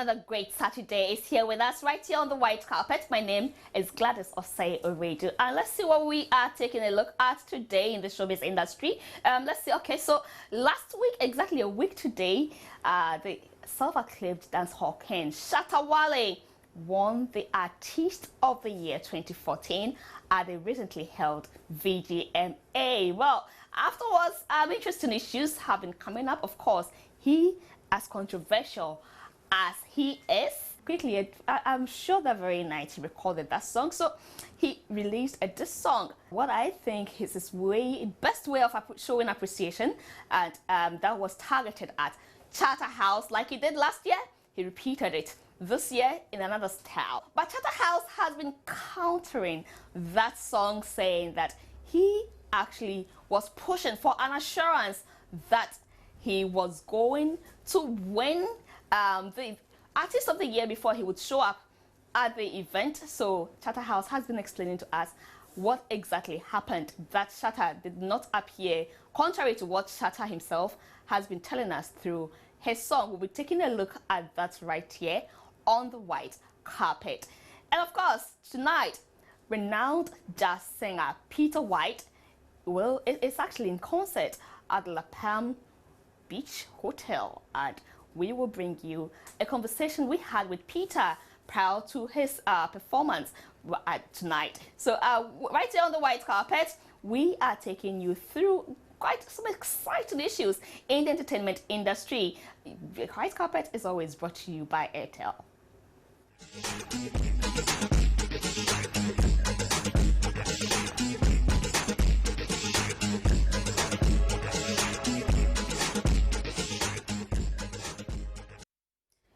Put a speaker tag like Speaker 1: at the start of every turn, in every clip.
Speaker 1: another great Saturday is here with us right here on the white carpet. My name is Gladys Osei Oredu, and let's see what we are taking a look at today in the showbiz industry. Let's see. Okay, so last week, exactly a week today, the self-acclaimed dancehall king Shatta Wale won the Artist of the Year 2014 at the recently held VGMA. Well, afterwards, interesting issues have been coming up. Of course, he, as controversial as he is, quickly, I'm sure that very night he recorded that song. So he released a diss song. What I think is his best way of showing appreciation, and that was targeted at Charterhouse, like he did last year. He repeated it this year in another style. But Charterhouse has been countering that song, saying that he actually was pushing for an assurance that he was going to win the Artist of the Year before he would show up at the event. So Charterhouse has been explaining to us what exactly happened, that Shatta did not appear, contrary to what Shatta himself has been telling us through his song. We'll be taking a look at that right here on the white carpet. And of course, tonight, renowned jazz singer Peter White is actually in concert at La Palm Beach Hotel, and we will bring you a conversation we had with Peter prior to his performance tonight. So right here on the white carpet, we are taking you through quite some exciting issues in the entertainment industry. The white carpet is always brought to you by Airtel.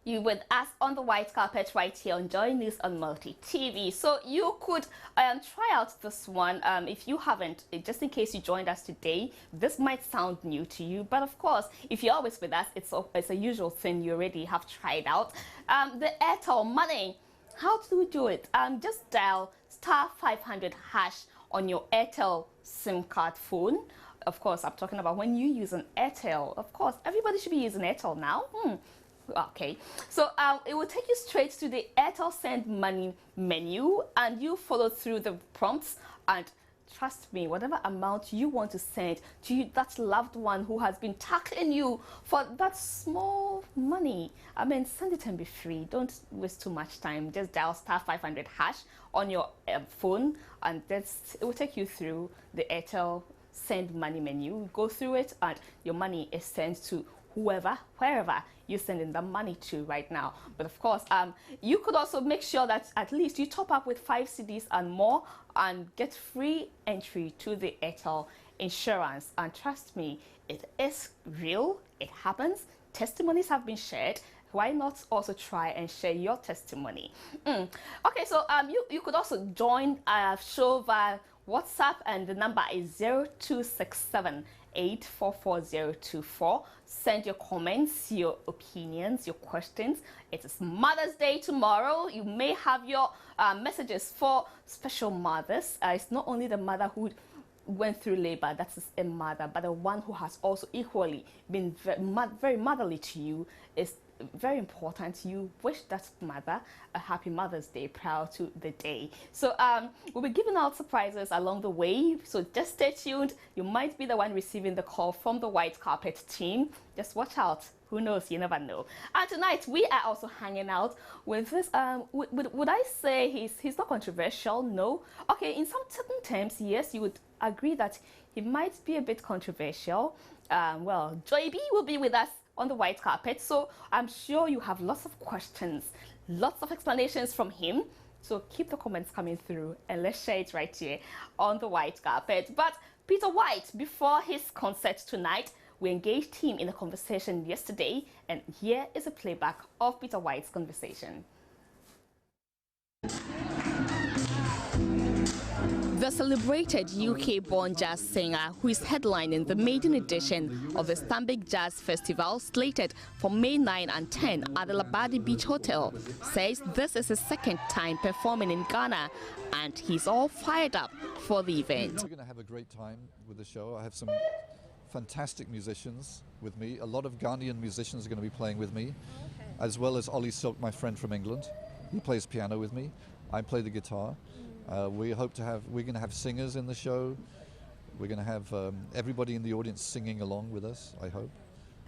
Speaker 1: You with us on the white carpet right here enjoying this on Multi TV. So you could try out this one if you haven't, just in case you joined us today. This might sound new to you, but of course, if you're always with us, it's a usual thing you already have tried out. The Airtel Money. How do we do it? Just dial *500# on your Airtel SIM card phone. Of course, I'm talking about when you use an Airtel. Of course, everybody should be using Airtel now. Okay, so it will take you straight to the Airtel Send Money menu, and you follow through the prompts, and trust me, whatever amount you want to send to that loved one who has been tackling you for that small money, I mean, send it and be free. Don't waste too much time. Just dial *500# on your phone, and it will take you through the Airtel Send Money menu. Go through it, and your money is sent to wherever you're sending the money to right now. But of course, you could also make sure that at least you top up with 5 CDs and more and get free entry to the Airtel insurance. And trust me, it is real. It happens. Testimonies have been shared. Why not also try and share your testimony? Okay, so you could also join our show via WhatsApp, and the number is 0267844024. Send your comments, your opinions, your questions. It is Mother's Day tomorrow. You may have your messages for special mothers. It's not only the mother who went through labor that is a mother, but the one who has also equally been very motherly to you is very important. You wish that mother a happy Mother's Day prior to the day. So we'll be giving out surprises along the way, so just stay tuned. You might be the one receiving the call from the white carpet team. Just watch out. Who knows? You never know. And tonight we are also hanging out with this. Would I say he's not controversial? No. Okay, in some certain terms, yes, you would agree that he might be a bit controversial. Well, Joy B will be with us on the white carpet, so I'm sure you have lots of questions, lots of explanations from him. So keep the comments coming through, and let's share it right here on the white carpet. But Peter White, before his concert tonight, we engaged him in a conversation yesterday, and here is a playback of Peter White's conversation. The celebrated UK-born jazz singer, who is headlining the maiden edition of the Stanbic Jazz Festival, slated for May 9 and 10 at the Labadi Beach Hotel, says this is his second time performing in Ghana, and he's all fired up for the event.
Speaker 2: We're going to have a great time with the show. I have some fantastic musicians with me. A lot of Ghanaian musicians are going to be playing with me. as well as Ollie Silk, my friend from England. He plays piano with me. I play the guitar. We're going to have singers in the show. We're going to have everybody in the audience singing along with us, I hope.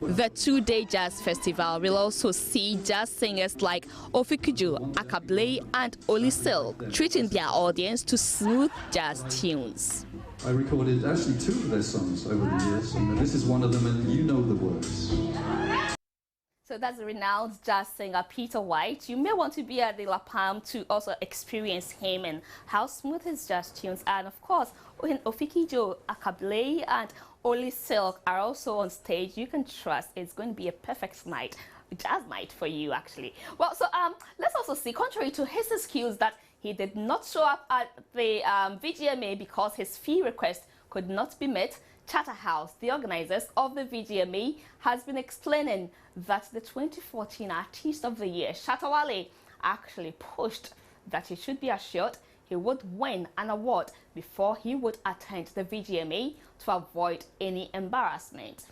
Speaker 1: The two-day jazz festival will also see jazz singers like Ofikuju, Akabley and Oli Silk treating their audience to smooth jazz tunes.
Speaker 3: I recorded actually 2 of their songs over the years, and this is one of them, and you know the words.
Speaker 1: So that's the renowned jazz singer Peter White. You may want to be at the La Palm to also experience him and how smooth his jazz tunes are. And of course, when Ofikuju, Akabley and Oli Silk are also on stage, you can trust it's going to be a perfect night, jazz night for you actually. Well, so let's also see, contrary to his excuse that he did not show up at the VGMA because his fee request could not be met, Charterhouse, the organizers of the VGMA, has been explaining that the 2014 Artist of the Year, Shatta Wale, actually pushed that he should be assured he would win an award before he would attend the VGMA to avoid any embarrassment.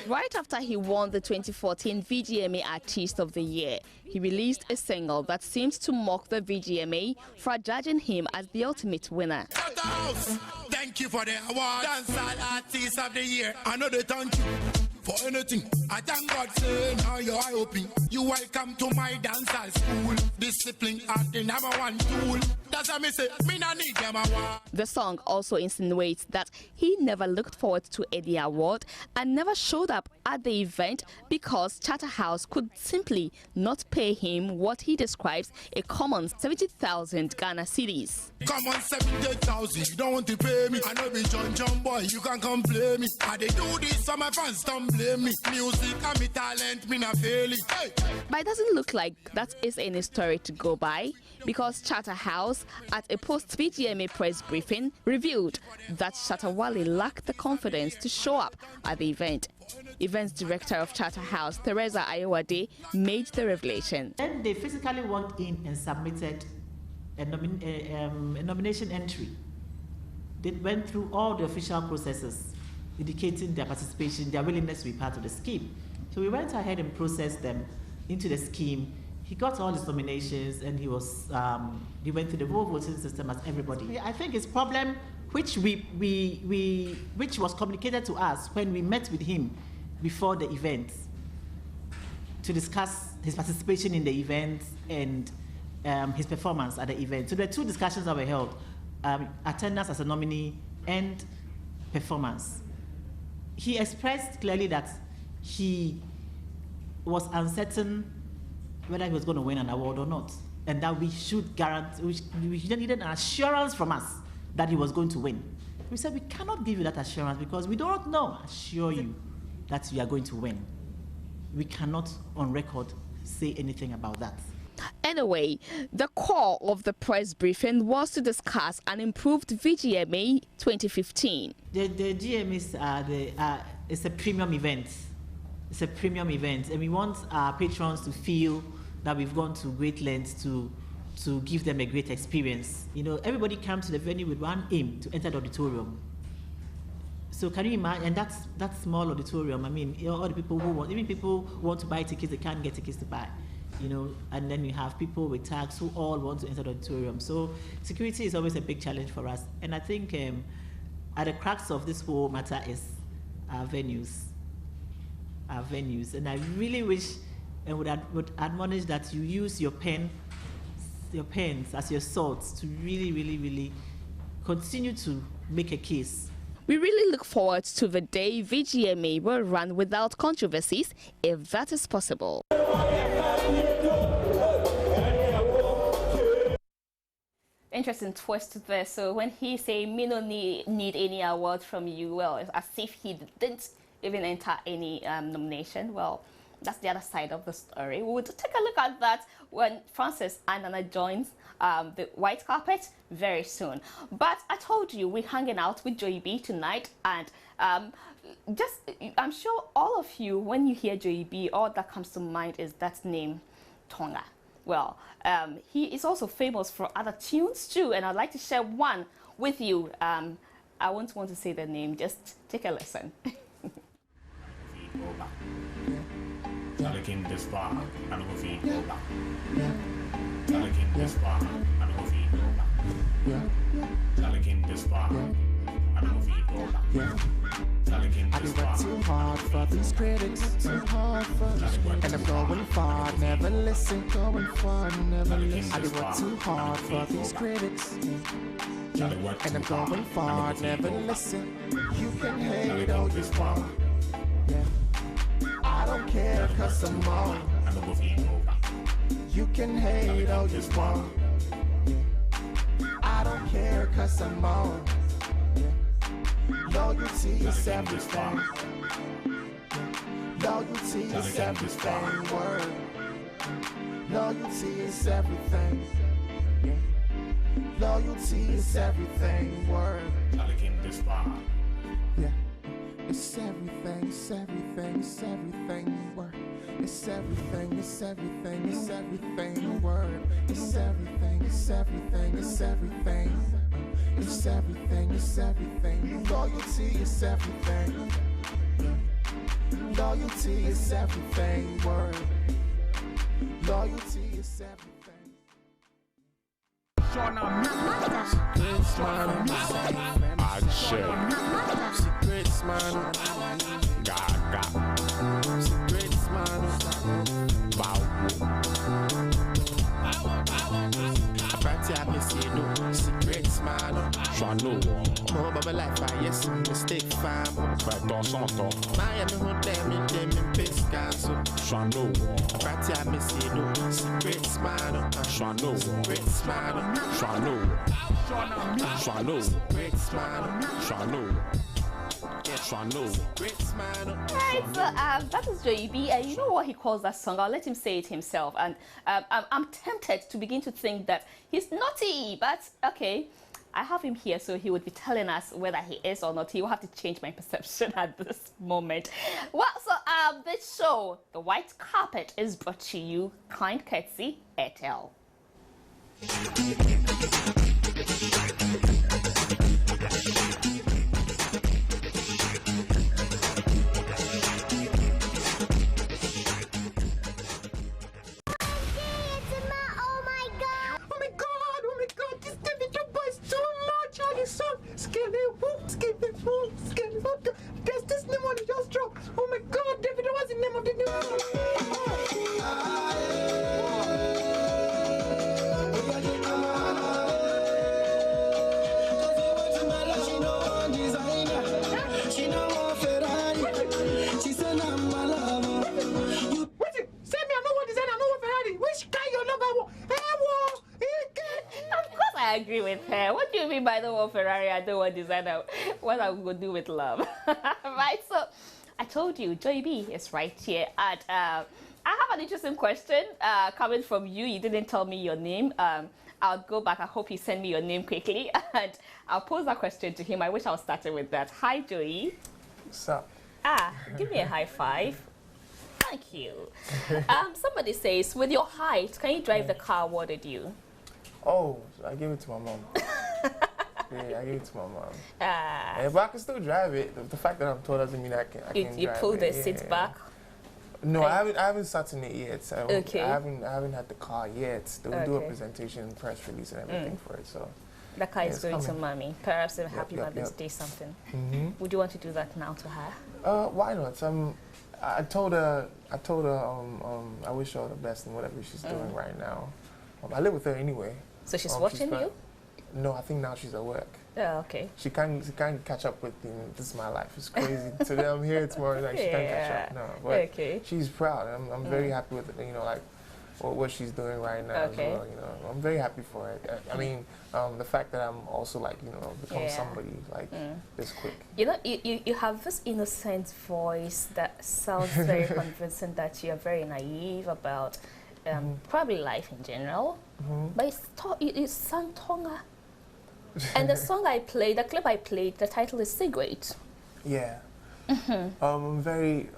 Speaker 1: Right after he won the 2014 VGMA Artist of the Year, he released a single that seemed to mock the VGMA for judging him as the ultimate winner.
Speaker 4: Thank you for the award, Dancehall Artist of the Year. I know they thank you for anything. I thank God, say now you're eye-opening. You welcome to my dancehall school. Discipline are the #1 tool. That's how me say, me no need them award.
Speaker 1: The song also insinuates that he never looked forward to the award and never showed up at the event because Charterhouse could simply not pay him what he describes a common 70,000 Ghana cedis.
Speaker 4: Come on, 70,000, you don't want to pay me. I know be John boy, you can come play me. I they do this so my fans don't blame me. Music and me talent, me not fail it. Hey.
Speaker 1: But it doesn't look like that is any story to go by, because Charterhouse, at a post-VGMA press briefing, revealed that Shatta Wale lacked the confidence to show up at the event. Events director of Charterhouse, Teresa Ayowade, made the revelation.
Speaker 5: Then they physically walked in and submitted a nomination entry. They went through all the official processes, indicating their participation, their willingness to be part of the scheme. So we went ahead and processed them into the scheme. He got all his nominations, and he went through the whole voting system as everybody. I think his problem, which which was communicated to us when we met with him before the event to discuss his participation in the event and his performance at the event. So there were 2 discussions that were held: attendance as a nominee and performance. He expressed clearly that he was uncertain whether he was going to win an award or not, and that we should guarantee, we needed an assurance from us that he was going to win. We said we cannot give you that assurance because we don't assure you that you are going to win. We cannot on record say anything about that.
Speaker 1: Anyway, the core of the press briefing was to discuss an improved VGMA 2015.
Speaker 5: The GMAs it's a premium event. It's a premium event, and we want our patrons to feel that we've gone to great lengths to give them a great experience. You know, everybody comes to the venue with one aim: to enter the auditorium. So can you imagine? And that small auditorium. I mean, all the people even people who want to buy tickets, they can't get tickets to buy. You know, and then you have people with tags who all want to enter the auditorium. So security is always a big challenge for us. And I think at the crux of this whole matter is our venues. Our venues. And I really wish and would admonish that you use your pens as your swords to really continue to make a case.
Speaker 1: We really look forward to the day VGMA will run without controversies, if that is possible. Interesting twist there. So when he say me no need any award from you, well, it's as if he didn't even enter any nomination. Well, that's the other side of the story. We will take a look at that when Francis Anana joins the white carpet very soon. But I told you we're hanging out with Joey B tonight, and I'm sure all of you, when you hear Joey B, all that comes to mind is that name, Tonga. Well, he is also famous for other tunes too, and I'd like to share one with you. I won't want to say the name, just take a listen.
Speaker 6: feed go back. Charlie came this far, I know feed go back. Charlie came this far, I know feed go back. Charlie came this far, I know feed go back. Charlie came this far.
Speaker 7: I work too hard for these critics, too hard for and I'm going far, never listen, going far, never listen. I work too hard for these critics, and I'm going far, never listen. You can hate all you want, yeah. I don't care 'cause I'm on. You can hate all you want, yeah. I don't care 'cause I'm on. Loyalty is everything. Loyalty is everything. Word. Loyalty is everything. Loyalty is everything. Word. Yeah. It's everything. It's everything. It's everything. Word. It's everything. It's everything. It's everything. Word. It's everything. It's everything. It's everything. It's everything, it's everything. Loyalty is everything. Loyalty is everything. Word. Loyalty is everything. Secrets, man.
Speaker 6: Action.
Speaker 7: Secrets, man.
Speaker 6: Gaga.
Speaker 7: Secrets, man.
Speaker 6: Bow.
Speaker 7: I miss you, no secrets, man.
Speaker 6: Chano.
Speaker 7: More about my life, I yes, mistake, fam.
Speaker 6: Fais ton chanton.
Speaker 7: Miami, who damn in Piscasso.
Speaker 6: Chano.
Speaker 7: I miss you, no secrets, man.
Speaker 6: Chano.
Speaker 7: Secrets, man.
Speaker 6: Chano. Chano.
Speaker 7: Secrets, man.
Speaker 6: Chano.
Speaker 7: Secrets, man.
Speaker 1: Right, so that is JB, and you know what he calls that song? I'll let him say it himself. And I'm tempted to begin to think that he's naughty, but okay, I have him here, so he would be telling us whether he is or not. He will have to change my perception at this moment. Well, so this show, The White Carpet, is brought to you, kind courtesy, Airtel.
Speaker 7: There's this new one that just dropped. Oh my God, David, what's the name of the new
Speaker 1: I agree with her. What do you mean by the word Ferrari? I don't want designer. What I'm going to do with love. Right, so I told you, Joy B is right here. And I have an interesting question coming from you. You didn't tell me your name. I'll go back. I hope you send me your name quickly. And I'll pose that question to him. I wish I was starting with that. Hi, Joey.
Speaker 8: What's up?
Speaker 1: Give me a high five. Thank you. Somebody says, with your height, can you drive the car awarded you?
Speaker 8: Oh, I gave it to my mom. Yeah, I gave it to my mom. Yeah, but I can still drive it. The fact that I'm tall doesn't mean I can drive it.
Speaker 1: You pull the seat back?
Speaker 8: No, I haven't sat in it yet. So
Speaker 1: okay.
Speaker 8: I haven't had the car yet. They'll do a presentation, press release, and everything for it. So
Speaker 1: the car is going
Speaker 8: coming.
Speaker 1: to mommy. Perhaps a happy Mother's Day something. Would you want to do that now to her?
Speaker 8: Why not? I told her I wish her all the best in whatever she's doing right now. I live with her anyway.
Speaker 1: So she's watching you?
Speaker 8: No, I think now she's at work.
Speaker 1: Oh, okay.
Speaker 8: She can't catch up with this is my life. It's crazy. Today I'm here, tomorrow night she can't catch up. No, but she's proud. I'm very happy with like what she's doing right now as well. I'm very happy for it. I mean, the fact that I'm also become somebody this quick.
Speaker 1: You have this innocent voice that sounds very convincing. That you are very naive about probably life in general. But it's sung Tonga. And the song I played, the clip I played, the title is Cigarette.
Speaker 8: Yeah. I'm very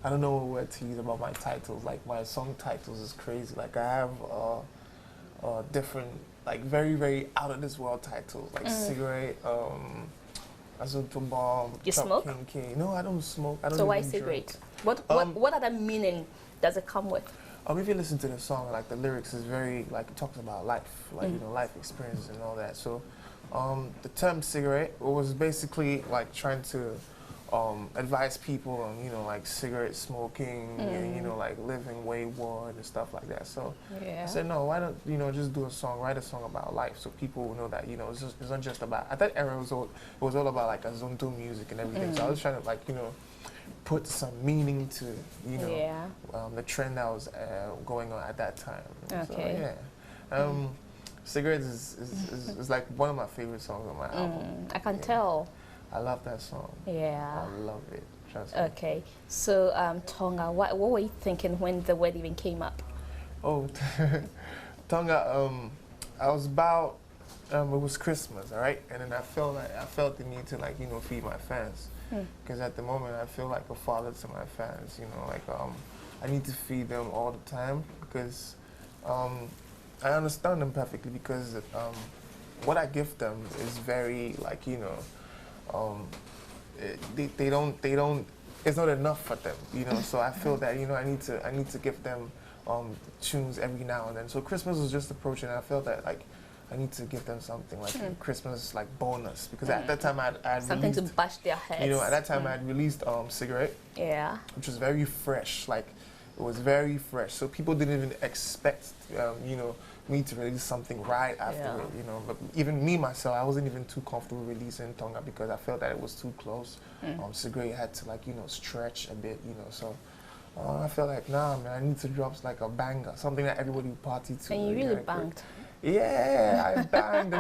Speaker 8: I don't know what word to use about my titles. Like my song titles is crazy. Like I have different, like very, very out of this world titles. Like Cigarette, Azonto Bomb.
Speaker 1: You smoke?
Speaker 8: No, I don't smoke. I don't.
Speaker 1: So why
Speaker 8: even drink.
Speaker 1: cigarette? What other meaning does it come with?
Speaker 8: If you listen to the song, like the lyrics is very like it talks about life, like you know, life experiences and all that. So, the term cigarette was basically like trying to advise people on, you know, like cigarette smoking and, you know, like living wayward and stuff like that. So I said, no, why don't, you know, just do a song, write a song about life so people will know that, you know, it's not just about, at that era it was all about like Azonto music and everything. So I was trying to like, you know, put some meaning to, you know, the trend that was going on at that time.
Speaker 1: Okay.
Speaker 8: So, Cigarettes is like one of my favorite songs on my album.
Speaker 1: I can tell.
Speaker 8: I love that song.
Speaker 1: Yeah.
Speaker 8: I love it. Trust me.
Speaker 1: Okay. So, Tonga, what were you thinking when the word even came up?
Speaker 8: Oh, Tonga, I was about, it was Christmas, all right? And then I felt the need to, like, you know, feed my fans. Because at the moment, I feel like a father to my fans, you know, like, I need to feed them all the time because I understand them perfectly because what I give them is very, like, you know, they don't, it's not enough for them, you know, so I feel that, you know, I need to give them tunes every now and then. So Christmas was just approaching and I felt that, like, I need to give them something like Christmas, like bonus, because at that time I had
Speaker 1: something
Speaker 8: released,
Speaker 1: to bash their heads.
Speaker 8: you know, at that time I had released Cigarette, which was very fresh, like it was very fresh. So people didn't even expect, you know, me to release something right after it, you know. But even me myself, I wasn't even too comfortable releasing Tonga because I felt that it was too close. Cigarette had to, like, you know, stretch a bit, you know. So I felt like, nah, man, I need to drop like a banger, something that everybody would party to.
Speaker 1: And you really banged.
Speaker 8: Yeah, I banged.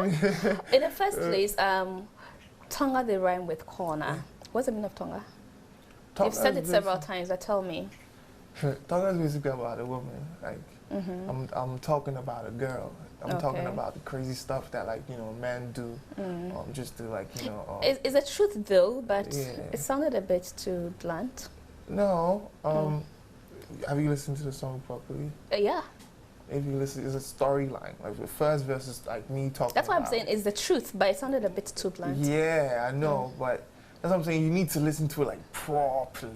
Speaker 1: In the first place, Tonga, they rhyme with corner. What's the meaning of Tonga? You've said it several times, but tell me.
Speaker 8: Tonga is basically about a woman. Like, I'm talking about a girl. I'm talking about the crazy stuff that, like, you know, men do, just to, like, you know.
Speaker 1: It's a truth though, but it sounded a bit too blunt.
Speaker 8: No. Have you listened to the song properly?
Speaker 1: Yeah.
Speaker 8: If you listen, it's a storyline. Like the first verse is like me talking.
Speaker 1: That's what I'm saying. It's the truth, but it sounded a bit too blunt.
Speaker 8: Yeah, I know, but that's what I'm saying. You need to listen to it like properly.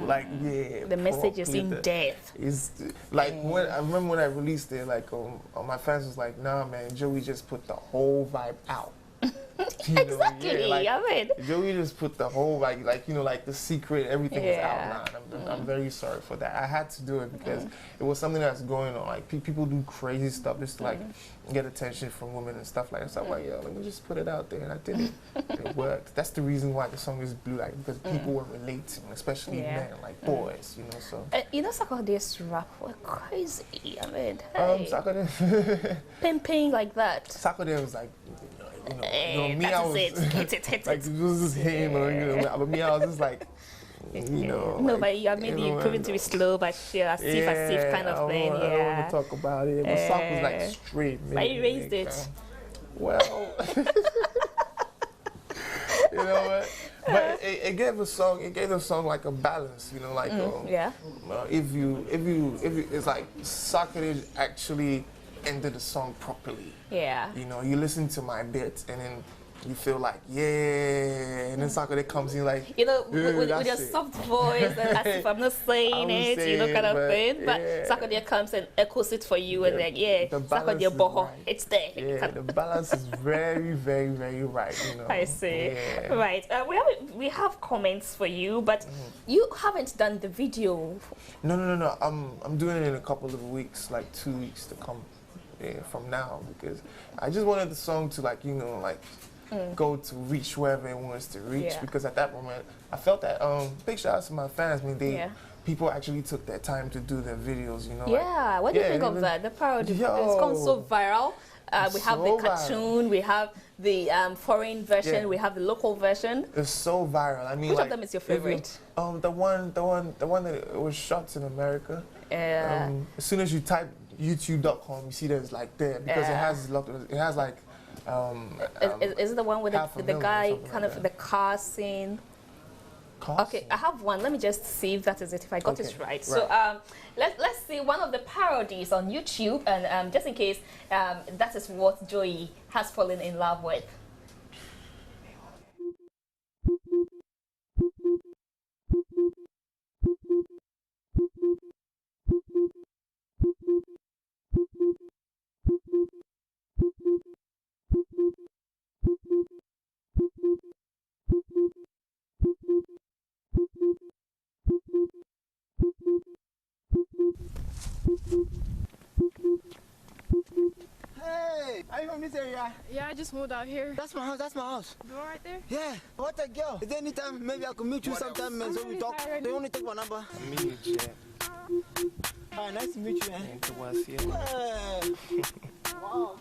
Speaker 8: Like
Speaker 1: the message is in depth.
Speaker 8: It's like when I remember when I released it, like my fans was like, "Nah, man, Joey just put the whole vibe out." You
Speaker 1: exactly.
Speaker 8: Know, like,
Speaker 1: I mean,
Speaker 8: Joey just put the whole like you know, like the secret, everything is outlined. I'm very sorry for that. I had to do it because it was something that's going on. Like people do crazy stuff just to like get attention from women and stuff like that. So I'm like, yo, let me just put it out there, and I did it. It worked. That's the reason why the song is blue, like because people were relating, especially men, like boys, you know. So
Speaker 1: you know, Saturdays rap were crazy. I mean,
Speaker 8: Saturday
Speaker 1: pimping like that.
Speaker 8: Saturday was like. You know, me, I was
Speaker 1: hit it.
Speaker 8: like, it was just him, you know, but me, I was just like, you know.
Speaker 1: No,
Speaker 8: like,
Speaker 1: but you maybe you proving to be slow, but as if kind of thing.
Speaker 8: I don't want to talk about it. But Sock was like straight.
Speaker 1: But you raised it.
Speaker 8: Well, you know what? But it gave the song like a balance, you know, like if it's like Soccer actually ended the song properly.
Speaker 1: Yeah.
Speaker 8: You know, you listen to my bits and then you feel like, and then Soccer comes in like,
Speaker 1: you know, with your soft voice, and as if I'm not saying it, you know, kind of thing. But Soccer comes and echoes it for you, and like, Soccer boho, it's there.
Speaker 8: Yeah, the balance is very, very, very right. You know.
Speaker 1: I see.
Speaker 8: Yeah.
Speaker 1: Right. We have comments for you, but you haven't done the video.
Speaker 8: No. I'm doing it in a couple of weeks, like 2 weeks to come. From now, because I just wanted the song to, like, you know, like go to reach wherever it wants to reach. Because at that moment I felt that big shout out to my fans. I mean, people actually took their time to do their videos, you know.
Speaker 1: Yeah, what do you think of that? The parody, it's gone so viral. We have the cartoon, we have the foreign version, we have the local version.
Speaker 8: It's so viral. I mean,
Speaker 1: which of them is your favorite?
Speaker 8: The one that was shot in America. As soon as you type youtube.com, you see there's like there because it has like
Speaker 1: is it the one with the guy kind of the car scene? Okay, I have one. Let me just see if that is it, if I got it right. So let's see one of the parodies on YouTube, and just in case that is what Joey has fallen in love with.
Speaker 9: Are you from this area?
Speaker 10: Yeah, I just moved out here.
Speaker 9: That's my house. That's my house.
Speaker 10: The one right there?
Speaker 9: Yeah. What a girl. Is there any time maybe I could meet you sometime and so we talk? Do you want to take my number?
Speaker 8: Me, yeah.
Speaker 9: Hi, nice to meet you, man.
Speaker 8: Thank you, once, yeah.
Speaker 9: Wow.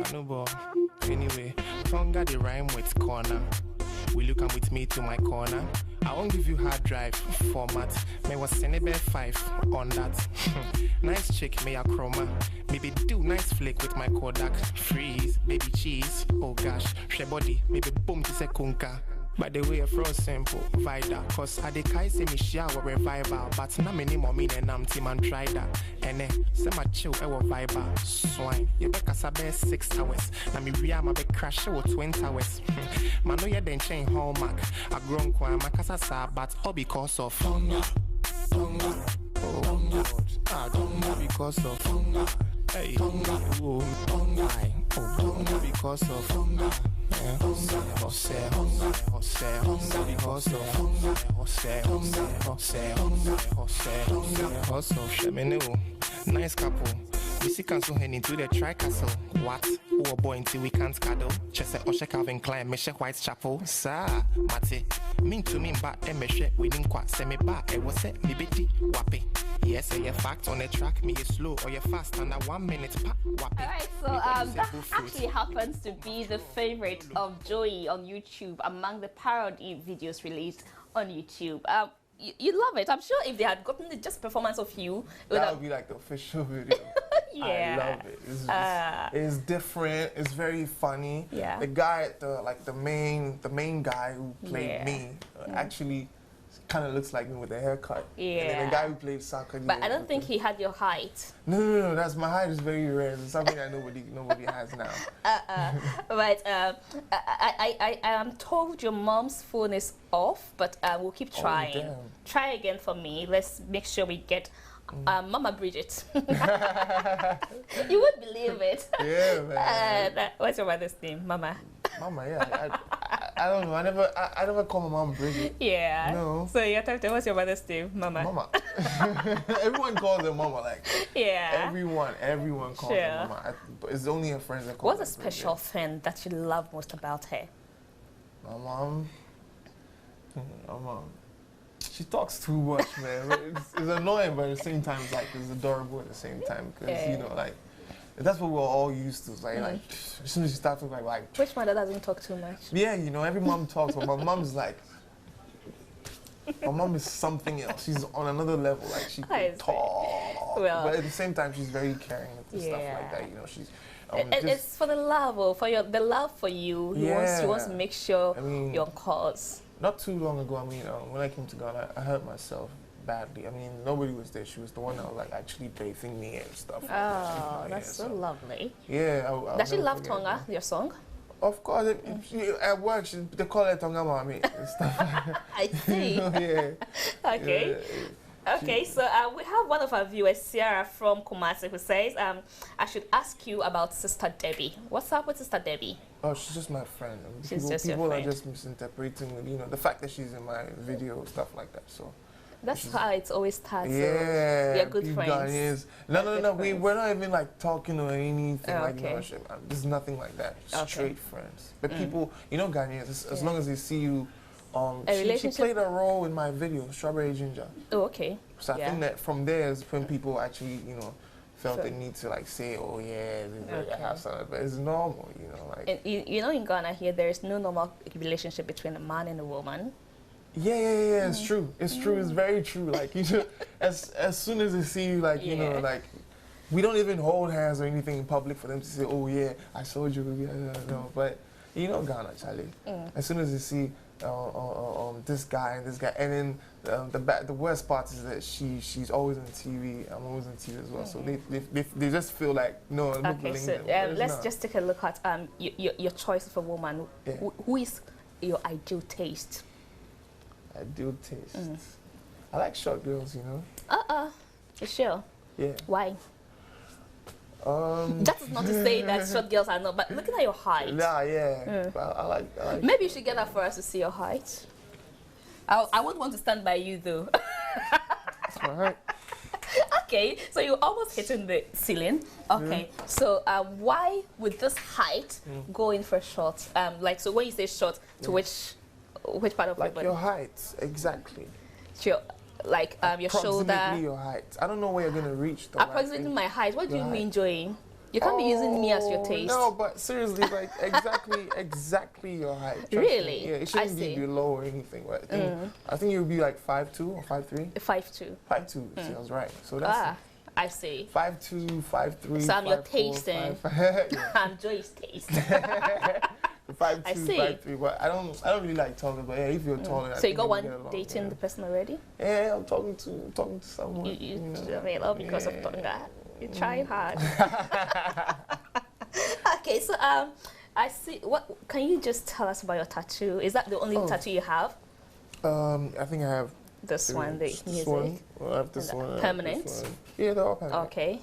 Speaker 8: I know, but anyway, Tonga the rhyme with corner. Will you come with me to my corner? I won't give you hard drive format. May was Senebe 5 on that. Nice chick, may I chroma. Maybe do nice flick with my Kodak. Freeze, baby cheese. Oh gosh, she body, maybe boom to say kunka. By the way, fro simple, vida. Cause I de kai say me shower revival. But na many more mean and I'm team and try that. And say my chill, I will vibe. Swine, you be kasabe 6 hours. Na me ria ma be crash or 20 hours. Man, no, you then chain hallmark. I grown kwa my kasasa, but all because of Tonga. Tonga. Oh, God. Ah, Tonga because of Tonga. Hey, Tonga. Oh, Tonga. Oh, Tonga because of Tonga. Nice couple. We see cancel hen into the tri-castle. What? Who a boy until we can't cuddle? Chese Oshe Calvin Klein, Meshe Whitechapel. Sa, Mate. Mean to me, but Meshe, we didn't quite send me back. It was it, me bitty, wappy. Yes, so you're fact on the track, me is slow or you're fast under 1 minute, pa, wappy.
Speaker 1: Alright, so that actually happens to be the favorite of Joey on YouTube among the parody videos released on YouTube. You love it. I'm sure if they had gotten just performance of you,
Speaker 8: that would be like the official video.
Speaker 1: Yeah.
Speaker 8: I love it. It's different. It's very funny.
Speaker 1: Yeah.
Speaker 8: The guy, the main guy who played me, actually kind of looks like me with a haircut.
Speaker 1: Yeah.
Speaker 8: And then the guy who played soccer.
Speaker 1: But I don't think he had your height.
Speaker 8: No. That's my height is very rare. It's something that nobody has now.
Speaker 1: Right. I am told your mom's phone is off, but we'll keep trying.
Speaker 8: Damn.
Speaker 1: Try again for me. Let's make sure we get Mama Bridget. You would believe it.
Speaker 8: Yeah, man.
Speaker 1: What's your mother's name? Mama.
Speaker 8: Mama, yeah. I don't know. I never call my mom Bridget.
Speaker 1: Yeah.
Speaker 8: No.
Speaker 1: So you're talking. What's your mother's name? Mama.
Speaker 8: Mama. Everyone calls her Mama. Like.
Speaker 1: Yeah.
Speaker 8: Everyone calls her Mama. It's only her friends that call her.
Speaker 1: What's a special thing that you love most about her?
Speaker 8: My mom. She talks too much, man. It's annoying, but at the same time, it's adorable at the same time because that's what we're all used to. Like as soon as you start talking like.
Speaker 1: Which mother doesn't talk too much?
Speaker 8: Yeah, every mom talks, but my mom's like. My mom is something else. She's on another level. Like she can talk, but at the same time, she's very caring and stuff like that. She's.
Speaker 1: It's for the love, or for the love for you. She wants to make sure you're on course.
Speaker 8: Not too long ago, when I came to Ghana, I hurt myself badly. Nobody was there. She was the one that was actually bathing me and stuff.
Speaker 1: Oh, that's so lovely.
Speaker 8: Yeah.
Speaker 1: Does she love Tonga, your song?
Speaker 8: Of course. At work, they call her Tonga Mommy and stuff.
Speaker 1: I see.
Speaker 8: Yeah.
Speaker 1: Okay. Yeah. Okay, so we have one of our viewers, Sierra from Kumasi, who says, I should ask you about Sister Debbie. What's up with Sister Debbie?
Speaker 8: Oh, she's just my friend.
Speaker 1: People
Speaker 8: are just misinterpreting, the fact that she's in my video, stuff like that. So
Speaker 1: that's how it's always starts.
Speaker 8: Yeah,
Speaker 1: we are good friends.
Speaker 8: Ghanaians. No. We're not even talking or anything there's nothing like that. Straight friends. But people, Ghanaians, as long as they see you. She played a role in my video, Strawberry Ginger.
Speaker 1: Oh, okay.
Speaker 8: So I think that from there is when people actually, felt the need to say, oh yeah, I have something, but it's normal,
Speaker 1: And in Ghana here, there is no normal relationship between a man and a woman.
Speaker 8: Yeah, it's true. It's true. It's very true. As soon as they see you, we don't even hold hands or anything in public for them to say, oh yeah, I saw you. No, but Ghana, Charlie. As soon as they see this guy, and then the worst part is that she's always on TV. I'm always on TV as well. So they just feel like no.
Speaker 1: Okay, so let's just take a look at your choice of a woman. Yeah. Who is your ideal taste?
Speaker 8: Ideal taste. I like short girls,
Speaker 1: You sure?
Speaker 8: Yeah.
Speaker 1: Why? That is not to say that short girls are not, but looking at your height.
Speaker 8: Yeah. I like.
Speaker 1: Maybe you should get that for us to see your height. I wouldn't want to stand by you though.
Speaker 8: That's all right.
Speaker 1: Okay, so you're almost hitting the ceiling. Okay, so why would this height go in for short? Like, so when you say short, to which part of
Speaker 8: like
Speaker 1: your body?
Speaker 8: your height, exactly.
Speaker 1: Your, like your shoulder.
Speaker 8: Approximately your height. I don't know where you're gonna reach though.
Speaker 1: Approximately my height. What do you mean, Joey? You can't be using me as your taste.
Speaker 8: No, but seriously, like exactly your height. Trust
Speaker 1: Really?
Speaker 8: Me. Yeah, it shouldn't be below or anything. But I think you'll be like 5'2" or 5'3".
Speaker 1: 5'2".
Speaker 8: 5'2". See, I was right. So that's
Speaker 1: I see.
Speaker 8: 5'2", 5'3".
Speaker 1: So I'm your taste then. I'm Joy's taste.
Speaker 8: 5'2",
Speaker 1: I see.
Speaker 8: 5'3", but I don't really like taller. But yeah, if you're taller,
Speaker 1: so you got one dating the person already?
Speaker 8: Yeah, I'm talking to someone.
Speaker 1: You know, because of Tonga. You're trying hard. Okay, so I see. What can you just tell us about your tattoo? Is that the only tattoo you have?
Speaker 8: I think I have
Speaker 1: this one, the music.
Speaker 8: One. Well, I have this one.
Speaker 1: Permanent.
Speaker 8: This one. Yeah, they're all permanent.
Speaker 1: Okay.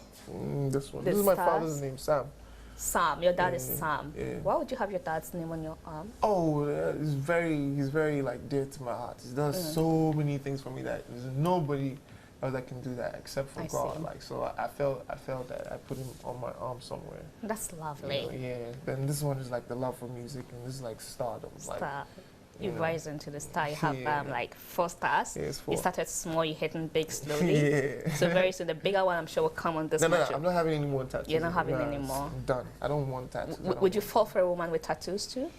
Speaker 8: This one. This is my father's name, Sam.
Speaker 1: Sam, your dad is Sam.
Speaker 8: Yeah.
Speaker 1: Why would you have your dad's name on your arm?
Speaker 8: Oh, he's very like dear to my heart. He's done so many things for me that there's nobody else that can do that except for God.
Speaker 1: See.
Speaker 8: Like, so I felt that I put him on my arm somewhere.
Speaker 1: That's lovely.
Speaker 8: You know, yeah. Then this one is like the love for music, and this is like stardom.
Speaker 1: Star.
Speaker 8: Like,
Speaker 1: you rise into the star. You have like 4 stars.
Speaker 8: Yeah, it's 4.
Speaker 1: You started small, you're hitting big slowly.
Speaker 8: Yeah.
Speaker 1: So very soon the bigger one I'm sure will come on this
Speaker 8: No,
Speaker 1: module.
Speaker 8: I'm not having any more tattoos.
Speaker 1: You're not having any more?
Speaker 8: I'm done. I don't want tattoos.
Speaker 1: Would you fall for a woman with tattoos too?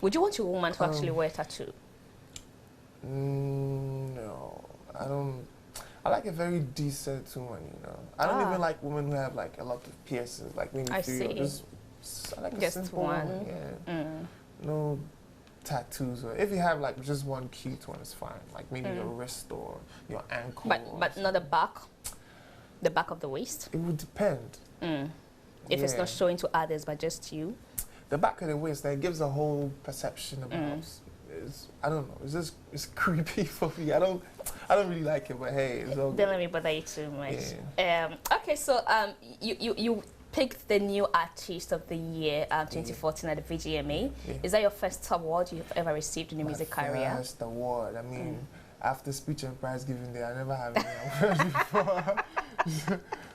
Speaker 1: Would you want your woman to actually wear a tattoo?
Speaker 8: No, I don't. I like a very decent woman, you know. I don't even like women who have like a lot of piercings, like maybe 3 or I like a simple one. Yeah. No tattoos, or if you have like just one cute one, it's fine. Like maybe your wrist or your ankle.
Speaker 1: But not the back of the waist.
Speaker 8: It would depend.
Speaker 1: If it's not showing to others but just you.
Speaker 8: The back of the waist, that gives a whole perception about. I don't know. It's creepy for me. I don't really like it, but hey, it's all good.
Speaker 1: Don't let me bother you too much. Yeah. Okay, so you picked the new artist of the year 2014 at the VGMA. Yeah. Is that your first award you've ever received in your music career?
Speaker 8: First award. I mean, after speech and prize giving day, I never have any awards before.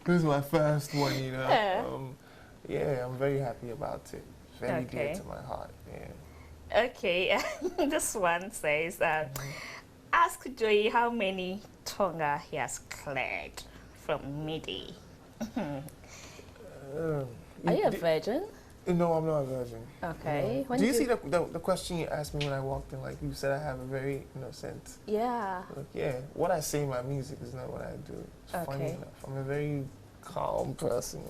Speaker 8: This is my first one, you know. Yeah, I'm very happy about it. Very dear to my heart. Yeah.
Speaker 1: Okay, this one says, ask Joey how many Tonga he has cleared from MIDI. Are you a virgin?
Speaker 8: No, I'm not a virgin.
Speaker 1: Okay.
Speaker 8: No. Do you see the question you asked me when I walked in? Like, you said I have a very innocent...
Speaker 1: Yeah.
Speaker 8: Like, yeah, what I say in my music is not what I do. It's funny enough. I'm a very calm person.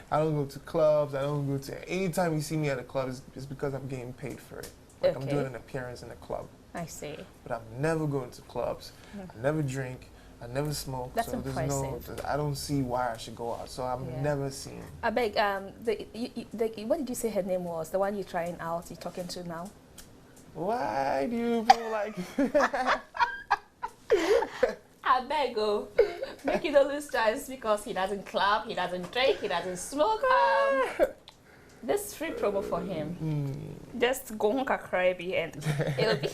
Speaker 8: I don't go to clubs. I don't go to... Anytime you see me at a club, it's because I'm getting paid for it. Like, I'm doing an appearance in a club.
Speaker 1: I see.
Speaker 8: But I'm never going to clubs. I never drink. I never smoke.
Speaker 1: That's
Speaker 8: so
Speaker 1: impressive.
Speaker 8: I don't see why I should go out. So I'm never seen.
Speaker 1: I beg, what did you say her name was? The one you're trying out, you're talking to now?
Speaker 8: Why do you feel like...
Speaker 1: I beg, make it all lose chance because he doesn't club, he doesn't drink, he doesn't smoke. This free promo for him. Just go home cryby and it'll be...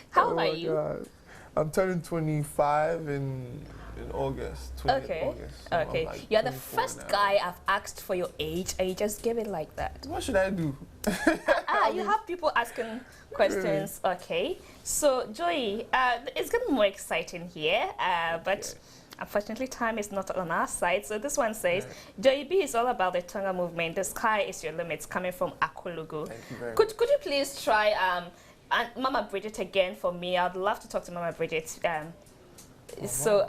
Speaker 1: How old are you?
Speaker 8: God. I'm turning 25 in August. August. So
Speaker 1: okay.
Speaker 8: like
Speaker 1: You're the first guy I've asked for your age and you just give it like that.
Speaker 8: What should I do?
Speaker 1: You have people asking questions. Really? Okay. So, Joey, it's getting more exciting here, but unfortunately time is not on our side. So this one says, Joey B is all about the Tonga movement. The sky is your limit, coming from Akulugu.
Speaker 8: Thank you very
Speaker 1: much. Could you please try and Mama Bridget again for me? I'd love to talk to Mama Bridget. So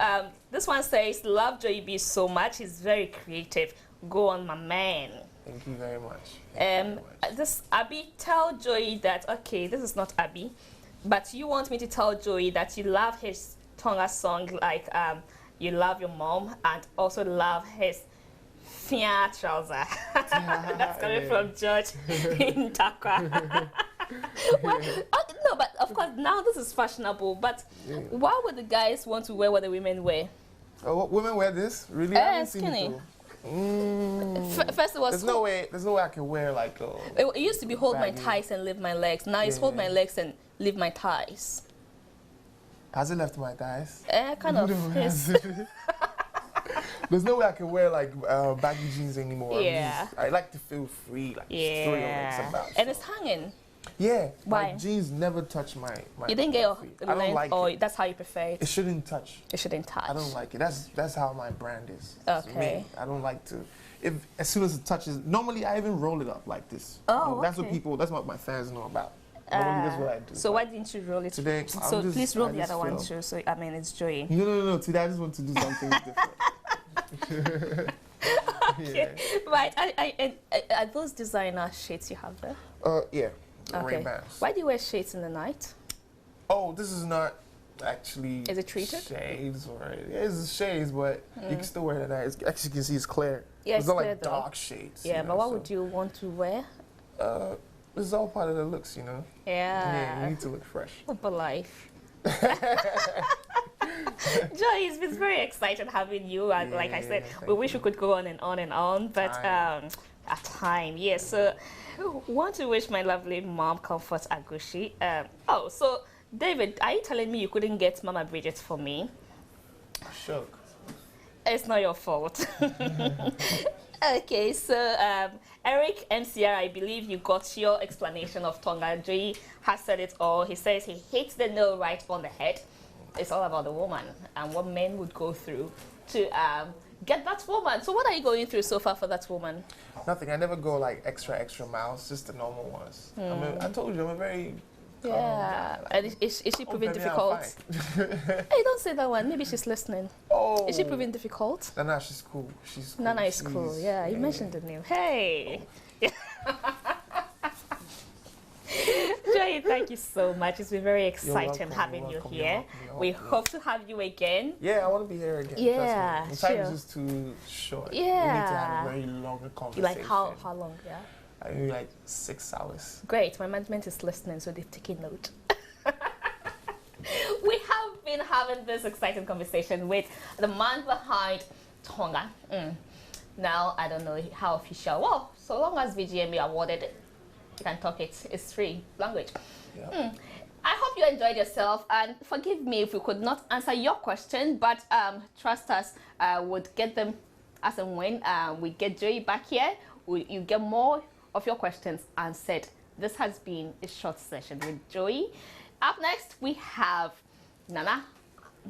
Speaker 1: this one says, love Joey B so much. He's very creative. Go on, my man.
Speaker 8: Thank you very much.
Speaker 1: This Abby, tell Joey that, okay, this is not Abby, but you want me to tell Joey that you love his Tonga song, like you love your mom, and also love his Fia trouser. That's coming from George in Takwa. Well, no, but of course now this is fashionable. But why would the guys want to wear what the women wear?
Speaker 8: Oh, women wear this? Really? I haven't seen
Speaker 1: skinny.
Speaker 8: it.
Speaker 1: First, it was
Speaker 8: there's no way I can wear like.
Speaker 1: It used to be hold my thighs and leave my legs. Now it's hold my legs and leave my thighs.
Speaker 8: Has it left my thighs?
Speaker 1: Kind of. Yes.
Speaker 8: There's no way I can wear like baggy jeans anymore.
Speaker 1: Yeah.
Speaker 8: I like to feel free, like just throw your legs about.
Speaker 1: And it's hanging.
Speaker 8: Yeah.
Speaker 1: Why?
Speaker 8: My jeans never touch my
Speaker 1: You didn't get your
Speaker 8: I don't
Speaker 1: length,
Speaker 8: like
Speaker 1: or
Speaker 8: it.
Speaker 1: that's how you prefer it?
Speaker 8: It shouldn't touch.
Speaker 1: It shouldn't touch.
Speaker 8: I don't like it. That's how my brand is. It's
Speaker 1: Okay.
Speaker 8: me. I don't like to. If as soon as it touches, normally I even roll it up like this.
Speaker 1: Oh,
Speaker 8: That's
Speaker 1: okay.
Speaker 8: what people. That's what my fans know about. Normally that's what I do.
Speaker 1: So why didn't you roll it
Speaker 8: Today?
Speaker 1: So
Speaker 8: I'm just,
Speaker 1: please roll
Speaker 8: I
Speaker 1: the
Speaker 8: just
Speaker 1: other one
Speaker 8: feel-
Speaker 1: too. So I mean, it's joy.
Speaker 8: No. Today I just want to do something different.
Speaker 1: Okay. Right. Are those designer shades you have there?
Speaker 8: Yeah.
Speaker 1: Okay.
Speaker 8: Ray-Bans.
Speaker 1: Why do you wear shades in the night?
Speaker 8: Oh, this is not actually.
Speaker 1: Is it treated?
Speaker 8: Shades or it's shades, but you can still wear it at night. As you can see, it's clear.
Speaker 1: Yeah,
Speaker 8: it's not
Speaker 1: clear
Speaker 8: like
Speaker 1: though.
Speaker 8: dark shades.
Speaker 1: Yeah,
Speaker 8: you know,
Speaker 1: but what
Speaker 8: so,
Speaker 1: would you want to wear?
Speaker 8: This is all part of the looks, you know.
Speaker 1: Yeah.
Speaker 8: You need to look fresh.
Speaker 1: For life. Joy, it's been very exciting having you. And like I said, we wish we could go on and on and on, but at time, yes. So, want to wish my lovely mom Comfort Agushi. So David, are you telling me you couldn't get Mama Bridget for me?
Speaker 8: Sure.
Speaker 1: It's not your fault. Okay, so Eric MCR, I believe you got your explanation of Tonga. Joey has said it all. He says he hits the nail right on the head. It's all about the woman and what men would go through to get that woman. So what are you going through so far for that woman?
Speaker 8: Nothing. I never go like extra miles, just the normal ones. I told you I'm a very
Speaker 1: And is she proving difficult? Hey, don't say that one. Maybe she's listening.
Speaker 8: Oh.
Speaker 1: Is she proving difficult?
Speaker 8: Nana, she's cool. She's cool.
Speaker 1: Nana is cool. Yeah, you mentioned the name. Hey. Joy, thank you so much. It's been very exciting having you here. We hope to have you again.
Speaker 8: Yeah, I want to be here again.
Speaker 1: Yeah,
Speaker 8: the time is just too short.
Speaker 1: Yeah.
Speaker 8: We need to have a very long conversation.
Speaker 1: Like how long? Yeah.
Speaker 8: Maybe like 6 hours.
Speaker 1: Great. My management is listening, so they've taken note. We have been having this exciting conversation with the man behind Tonga. Now, I don't know how official. Well, so long as VGME awarded it, you can talk it. It's free language.
Speaker 8: Yeah.
Speaker 1: I hope you enjoyed yourself, and forgive me if we could not answer your question, but trust us, would get them as and when we get Joey back here. You get more of your questions answered. This has been a short session with Joey. Up next, we have Nana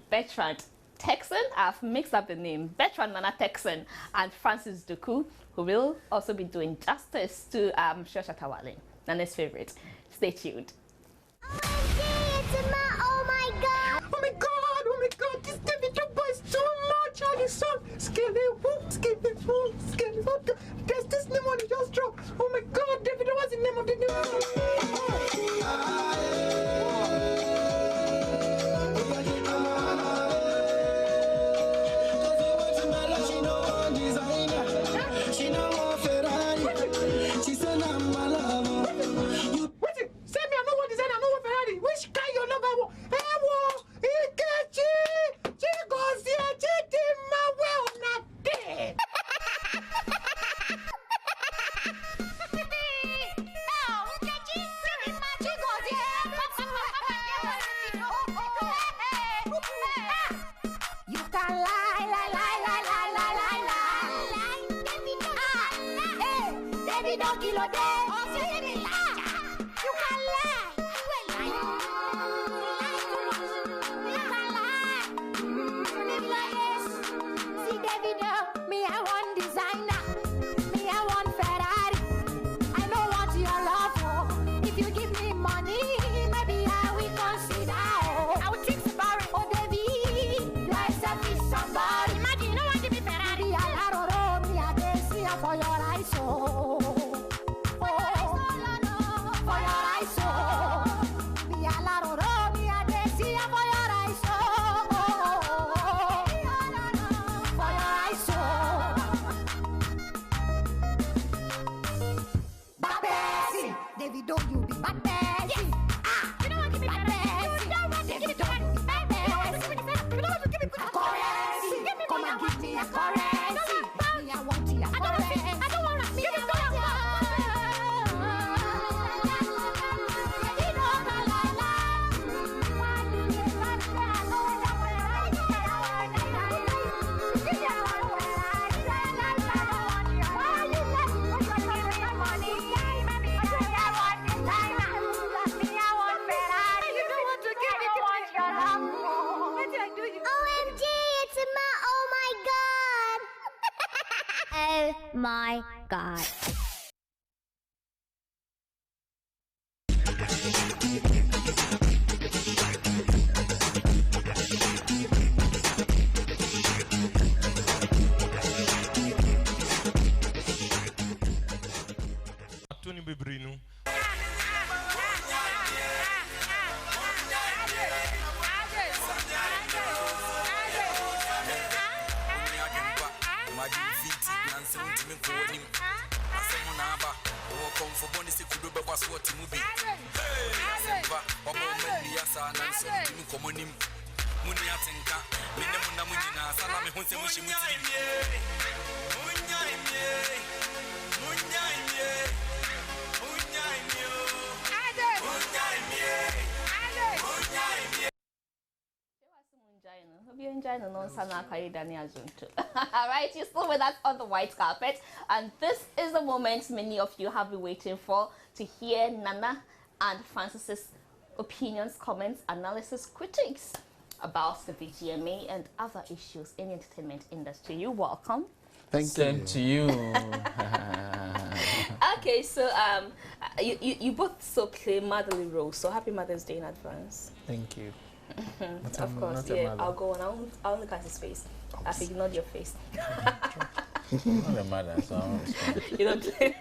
Speaker 1: Bertrand Texan. I've mixed up the name. Bertrand Nana Texan and Francis Duku, who will also be doing justice to Shosha Tawale, Nana's favorite. Stay tuned.
Speaker 10: Oh my god!
Speaker 9: Oh my god, this David boy is too much on his song. Scary whoop, scary whoop. There's this name on the just drop. Oh my god, David, what's the name of the She know what Ferrari. She said I'm my lover. Wait, say me I know what design, I know what Ferrari. Which guy your number one?
Speaker 10: Oh my God.
Speaker 1: Hope you're enjoying the non-sana Kaidania Zone too. Alright, you're still with us on the white carpet, and this is the moment many of you have been waiting for, to hear Nana and Francis's opinions, comments, analysis, critiques about the VGMA and other issues in the entertainment industry. You're welcome.
Speaker 11: Thank you.
Speaker 1: Okay, so you both so play motherly roles, so happy Mother's Day in advance.
Speaker 11: Thank you.
Speaker 1: Of course, yeah. I'll go on. I'll look at his face. I've ignored your face.
Speaker 11: I'm not a mother, so I don't respond.
Speaker 1: You don't play.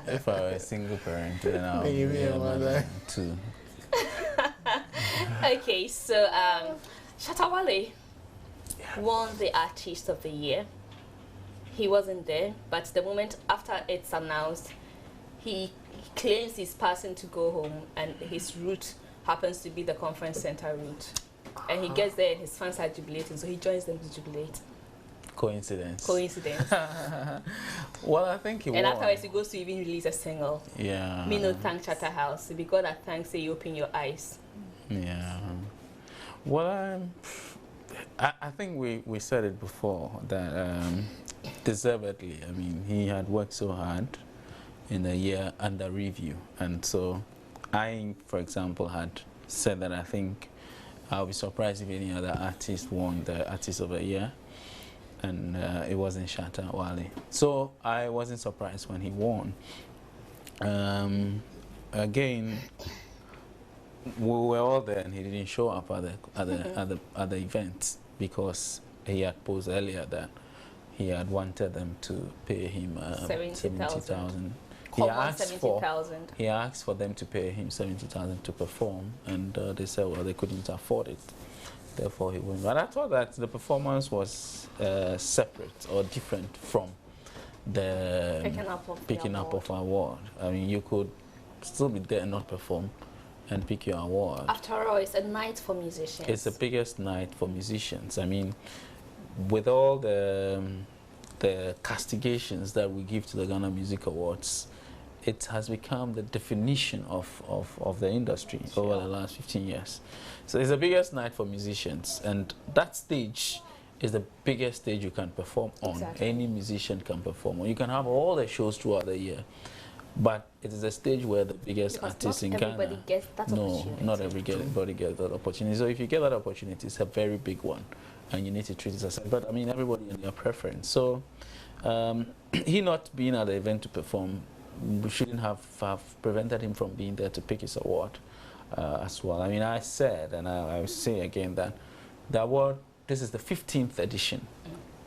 Speaker 11: If I were a single parent, then I'll be a mother too.
Speaker 1: Okay, so Shatta Wale won the Artist of the Year. He wasn't there, but the moment after it's announced, he claims he's passing to go home, and his route happens to be the conference center route. And he gets there and his fans are jubilating, so he joins them to jubilate.
Speaker 11: Coincidence.
Speaker 1: Coincidence.
Speaker 11: Well, I think he won.
Speaker 1: And afterwards he goes to even release a single.
Speaker 11: Yeah.
Speaker 1: Me no thank Chatterhouse. Be God that thanks say you open your eyes.
Speaker 11: Yeah. Well, I think we said it before that deservedly, I mean, he had worked so hard in a year under review, and so I, for example, had said that I think I'll be surprised if any other artist won the Artist of the Year, and it wasn't Shatta Wale. So I wasn't surprised when he won. Again, we were all there, and he didn't show up at the events because he had posed earlier that he had wanted them to pay him 70,000. He asked for them to pay him 70,000 to perform, and they said, well, they couldn't afford it. Therefore, he went. But I thought that the performance was separate or different from the picking up of award. I mean, you could still be there and not perform and pick your award.
Speaker 1: After all, it's a night for musicians.
Speaker 11: It's the biggest night for musicians. I mean, with all the castigations that we give to the Ghana Music Awards, it has become the definition of the industry over the last 15 years. So it's the biggest night for musicians, and that stage is the biggest stage you can perform on. Exactly. Any musician can perform on. You can have all the shows throughout the year, but it is a stage where the biggest artists in Ghana...
Speaker 1: Gets that opportunity.
Speaker 11: Not everybody gets that opportunity. So if you get that opportunity, it's a very big one, and you need to treat it as such. But I mean, everybody in their preference. So he not being at the event to perform, we shouldn't have prevented him from being there to pick his award as well. I mean, I said, and I will say again, that the award, this is the 15th edition,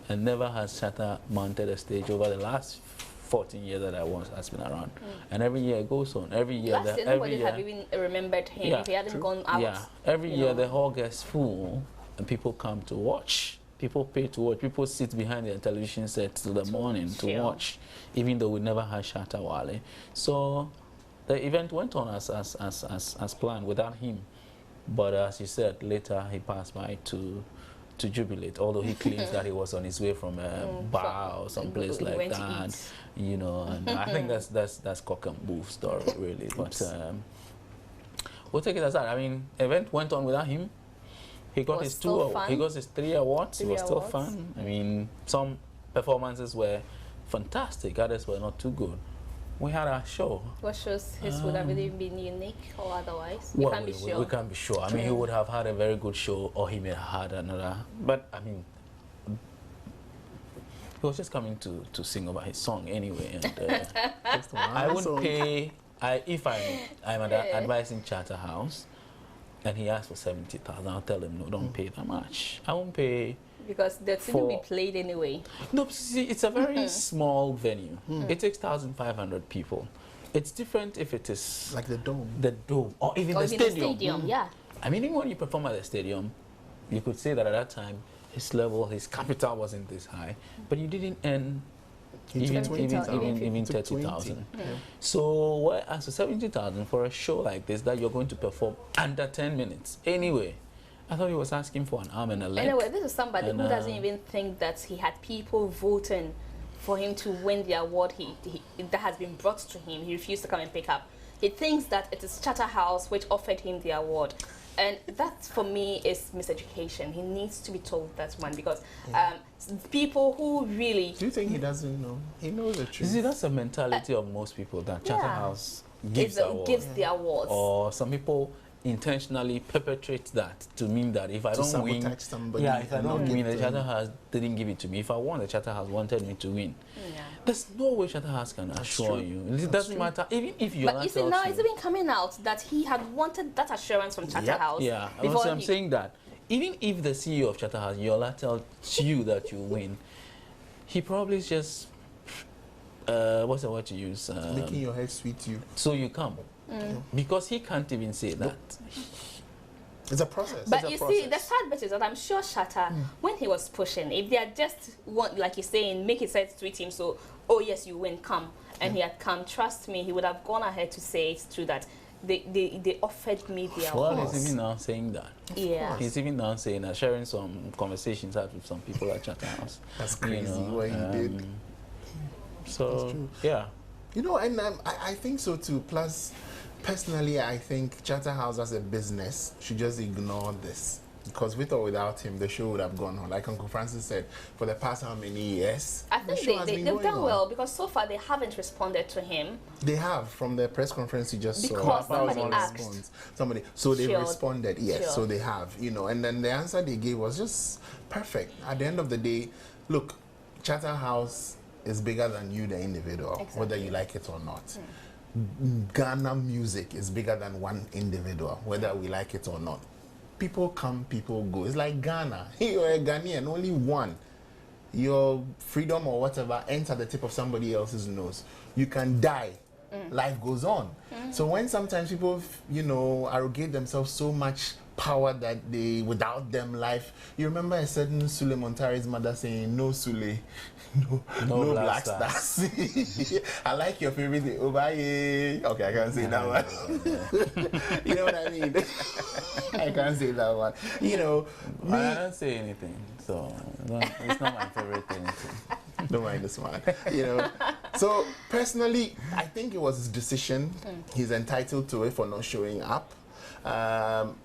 Speaker 11: and never has Shatta mounted a stage over the last 14 years that has been around. And every year it goes on. Every year,
Speaker 1: last year nobody have even remembered him if he hadn't gone out.
Speaker 11: Yeah, every year the hall gets full, and people come to watch. People pay to watch. People sit behind their television sets till the morning to watch, even though we never had Shatta Wale. So the event went on as planned without him. But as you said, later he passed by to jubilate, although he claims that he was on his way from a bar or some place like that, you know. And I think that's cock and bull story, really. But we'll take it as that. I mean, event went on without him. He got his 3 awards. It was still fun. I mean, some performances were fantastic, others were not too good. We had our show. What shows his would have really been unique or otherwise? We can't be sure. We can't be sure. I mean, he would have had a very good show, or he may have had another. But I mean, He was just coming to sing over his song anyway, and I wouldn't pay. If I'm advising Charterhouse, and he asked for 70,000, I'll tell him no, don't pay that much. I won't pay.
Speaker 1: Because that's going to be played anyway.
Speaker 11: No, see, it's a very small venue. It takes 1,500 people. It's different if it is
Speaker 12: like the Dome.
Speaker 11: The Dome, or even the stadium.
Speaker 1: Yeah.
Speaker 11: I mean, even when you perform at the stadium, you could say that at that time, his capital wasn't this high, but you didn't earn even 30,000. So why ask for 70,000 for a show like this that you're going to perform under 10 minutes? Anyway, I thought he was asking for an arm and a leg.
Speaker 1: Anyway, this is somebody who doesn't even think that he had people voting for him to win the award that has been brought to him. He refused to come and pick up. He thinks that it is Charterhouse which offered him the award. And that, for me, is miseducation. He needs to be told that one, because people who really...
Speaker 12: Do you think he doesn't know? He knows the truth.
Speaker 11: See, that's the mentality of most people, that Charterhouse gives
Speaker 1: the awards.
Speaker 11: Or some people intentionally perpetrate that to mean that if I don't win,
Speaker 12: somebody,
Speaker 11: if I don't win, the Charterhouse didn't give it to me. If I won, the Charterhouse wanted me to win. There's no way Charterhouse can assure you. It doesn't matter, even if you.
Speaker 1: But you see, now it's even coming out that he had wanted that assurance from Charterhouse.
Speaker 11: Yeah, also, I'm saying that even if the CEO of Charterhouse, Yola, tells you that you win, he probably just what's the word to use?
Speaker 12: Making your head sweet you.
Speaker 11: So you come. Because he can't even say that.
Speaker 12: It's a process.
Speaker 1: But you see, the sad bit is that I'm sure Shatta, when he was pushing, if they had just want, like you're saying, make his head sweet him, so, oh yes, you win, come, and he had come, trust me, he would have gone ahead to say it's true that they offered me the award.
Speaker 11: Well, he's even now saying that.
Speaker 1: Yeah.
Speaker 11: He's even now saying that, sharing some conversations out with some people at Charterhouse.
Speaker 12: That's crazy what he did.
Speaker 11: So, yeah.
Speaker 12: You know, and I think so too. Plus, personally, I think Charterhouse as a business should just ignore this, because with or without him, the show would have gone on. Like Uncle Francis said, for the past how many years?
Speaker 1: I think they've done well, because so far they haven't responded to him.
Speaker 12: They have, from the press conference you just saw.
Speaker 1: Because somebody asked.
Speaker 12: So they responded, yes, so they have, you know. And then the answer they gave was just perfect. At the end of the day, look, Charterhouse is bigger than you, the individual, whether you like it or not. Ghana music is bigger than one individual, whether we like it or not. People come, people go. It's like Ghana. You're a Ghanaian, only one. Your freedom or whatever ends at the tip of somebody else's nose. You can die. Life goes on. So when sometimes people, you know, arrogate themselves so much power that they, without them, life. You remember a certain Sule Montare's mother saying, no Sule, no black stars. I like your favorite thing. Okay, I can't say that one. You know what I mean? I can't say that one. You know,
Speaker 11: I don't say anything, so it's not my favorite thing.
Speaker 12: Don't mind this one. You know. So personally, I think it was his decision. He's entitled to it for not showing up.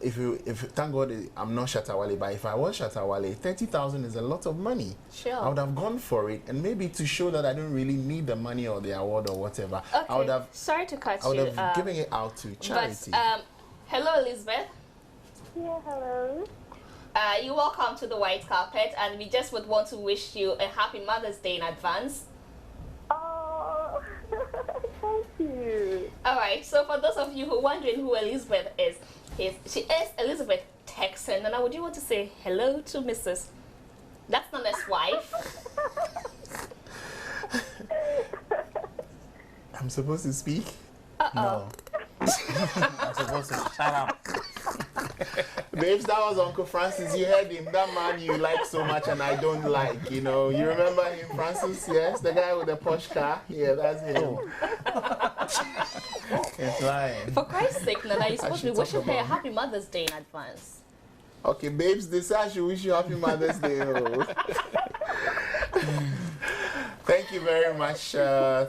Speaker 12: If thank God I'm not Shatta Wale, but if I was Shatta Wale, 30,000 is a lot of money.
Speaker 1: Sure.
Speaker 12: I would have gone for it, and maybe to show that I don't really need the money or the award or whatever.
Speaker 1: Okay.
Speaker 12: I would have.
Speaker 1: Sorry to cut you.
Speaker 12: I would have given it out to charity.
Speaker 1: But, hello, Elizabeth.
Speaker 13: Yeah, hello.
Speaker 1: You're welcome to the white carpet, and we just would want to wish you a happy Mother's Day in advance.
Speaker 13: Oh, thank you.
Speaker 1: All right, so for those of you who are wondering who Elizabeth is, she is Elizabeth Texan, and now would you want to say hello to Mrs. That's not his wife.
Speaker 12: I'm supposed to speak?
Speaker 11: No. I'm supposed to shut up.
Speaker 12: Babes, that was Uncle Francis. You heard him. That man you like so much and I don't like, you know. You remember him, Francis? Yes, the guy with the posh car. Yeah, that's him.
Speaker 11: It's lying.
Speaker 1: For Christ's sake, Nana, you're supposed to be wishing her a happy Mother's Day in advance.
Speaker 12: Okay, babes, this I should wish you happy Mother's Day. Thank you very much.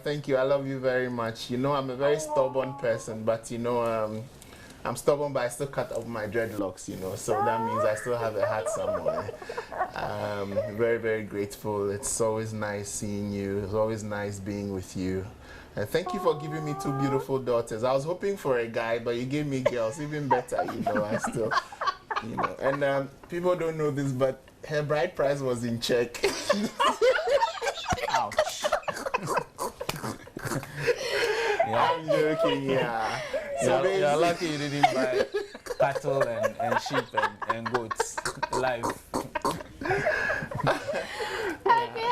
Speaker 12: Thank you. I love you very much. You know, I'm a very stubborn person, but you know, I'm stubborn, but I still cut off my dreadlocks, you know, so that means I still have a hat somewhere. Very, very grateful. It's always nice seeing you. It's always nice being with you. And thank you for giving me two beautiful daughters. I was hoping for a guy, but you gave me girls. Even better, you know, I still, you know. And people don't know this, but her bride price was in check. I'm joking, yeah. So
Speaker 11: you're lucky you didn't buy cattle and sheep and goats live.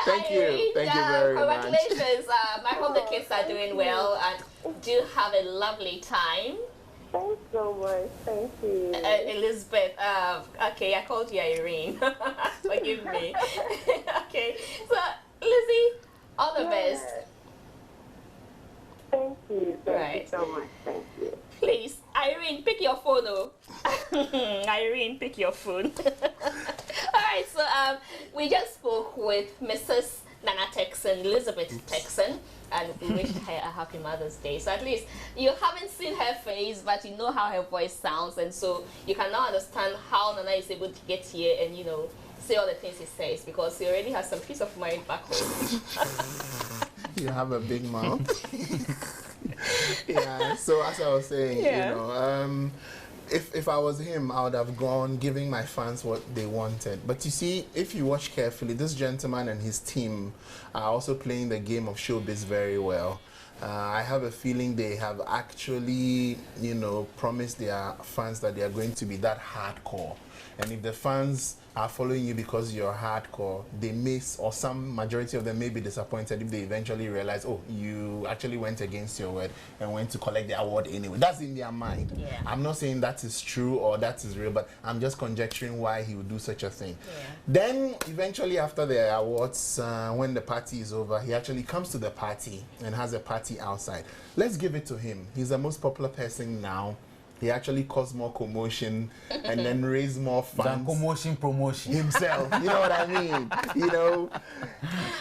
Speaker 12: Thank you very much.
Speaker 1: Congratulations. I hope the kids are doing well and do have a lovely time.
Speaker 13: Thanks so much. Thank you.
Speaker 1: Elizabeth, okay, I called you Irene. Forgive me. Okay, so Lizzie, all the best.
Speaker 13: Thank you. Thank you so much. Thank you.
Speaker 1: Please, Irene, pick your phone, oh. Irene, pick your phone. Alright, so we just spoke with Mrs. Nana Texan, Elizabeth Texan, and we wished her a happy Mother's Day. So at least you haven't seen her face, but you know how her voice sounds, and so you can now understand how Nana is able to get here and, you know, say all the things he says, because he already has some peace of mind back home.
Speaker 12: You have a big mouth. Yeah, so as I was saying, you know, if I was him, I would have gone giving my fans what they wanted. But you see, if you watch carefully, this gentleman and his team are also playing the game of showbiz very well. I have a feeling they have actually, you know, promised their fans that they are going to be that hardcore. And if the fans are following you because you're hardcore, they may, or some majority of them may be disappointed if they eventually realize, oh, you actually went against your word and went to collect the award anyway. That's in their mind. Yeah. I'm not saying that is true or that is real, but I'm just conjecturing why he would do such a thing. Yeah. Then eventually after the awards, when the party is over, he actually comes to the party and has a party outside. Let's give it to him. He's the most popular person now. He actually caused more commotion and then raised more funds.
Speaker 11: Commotion, promotion.
Speaker 12: Himself, you know what I mean? You know?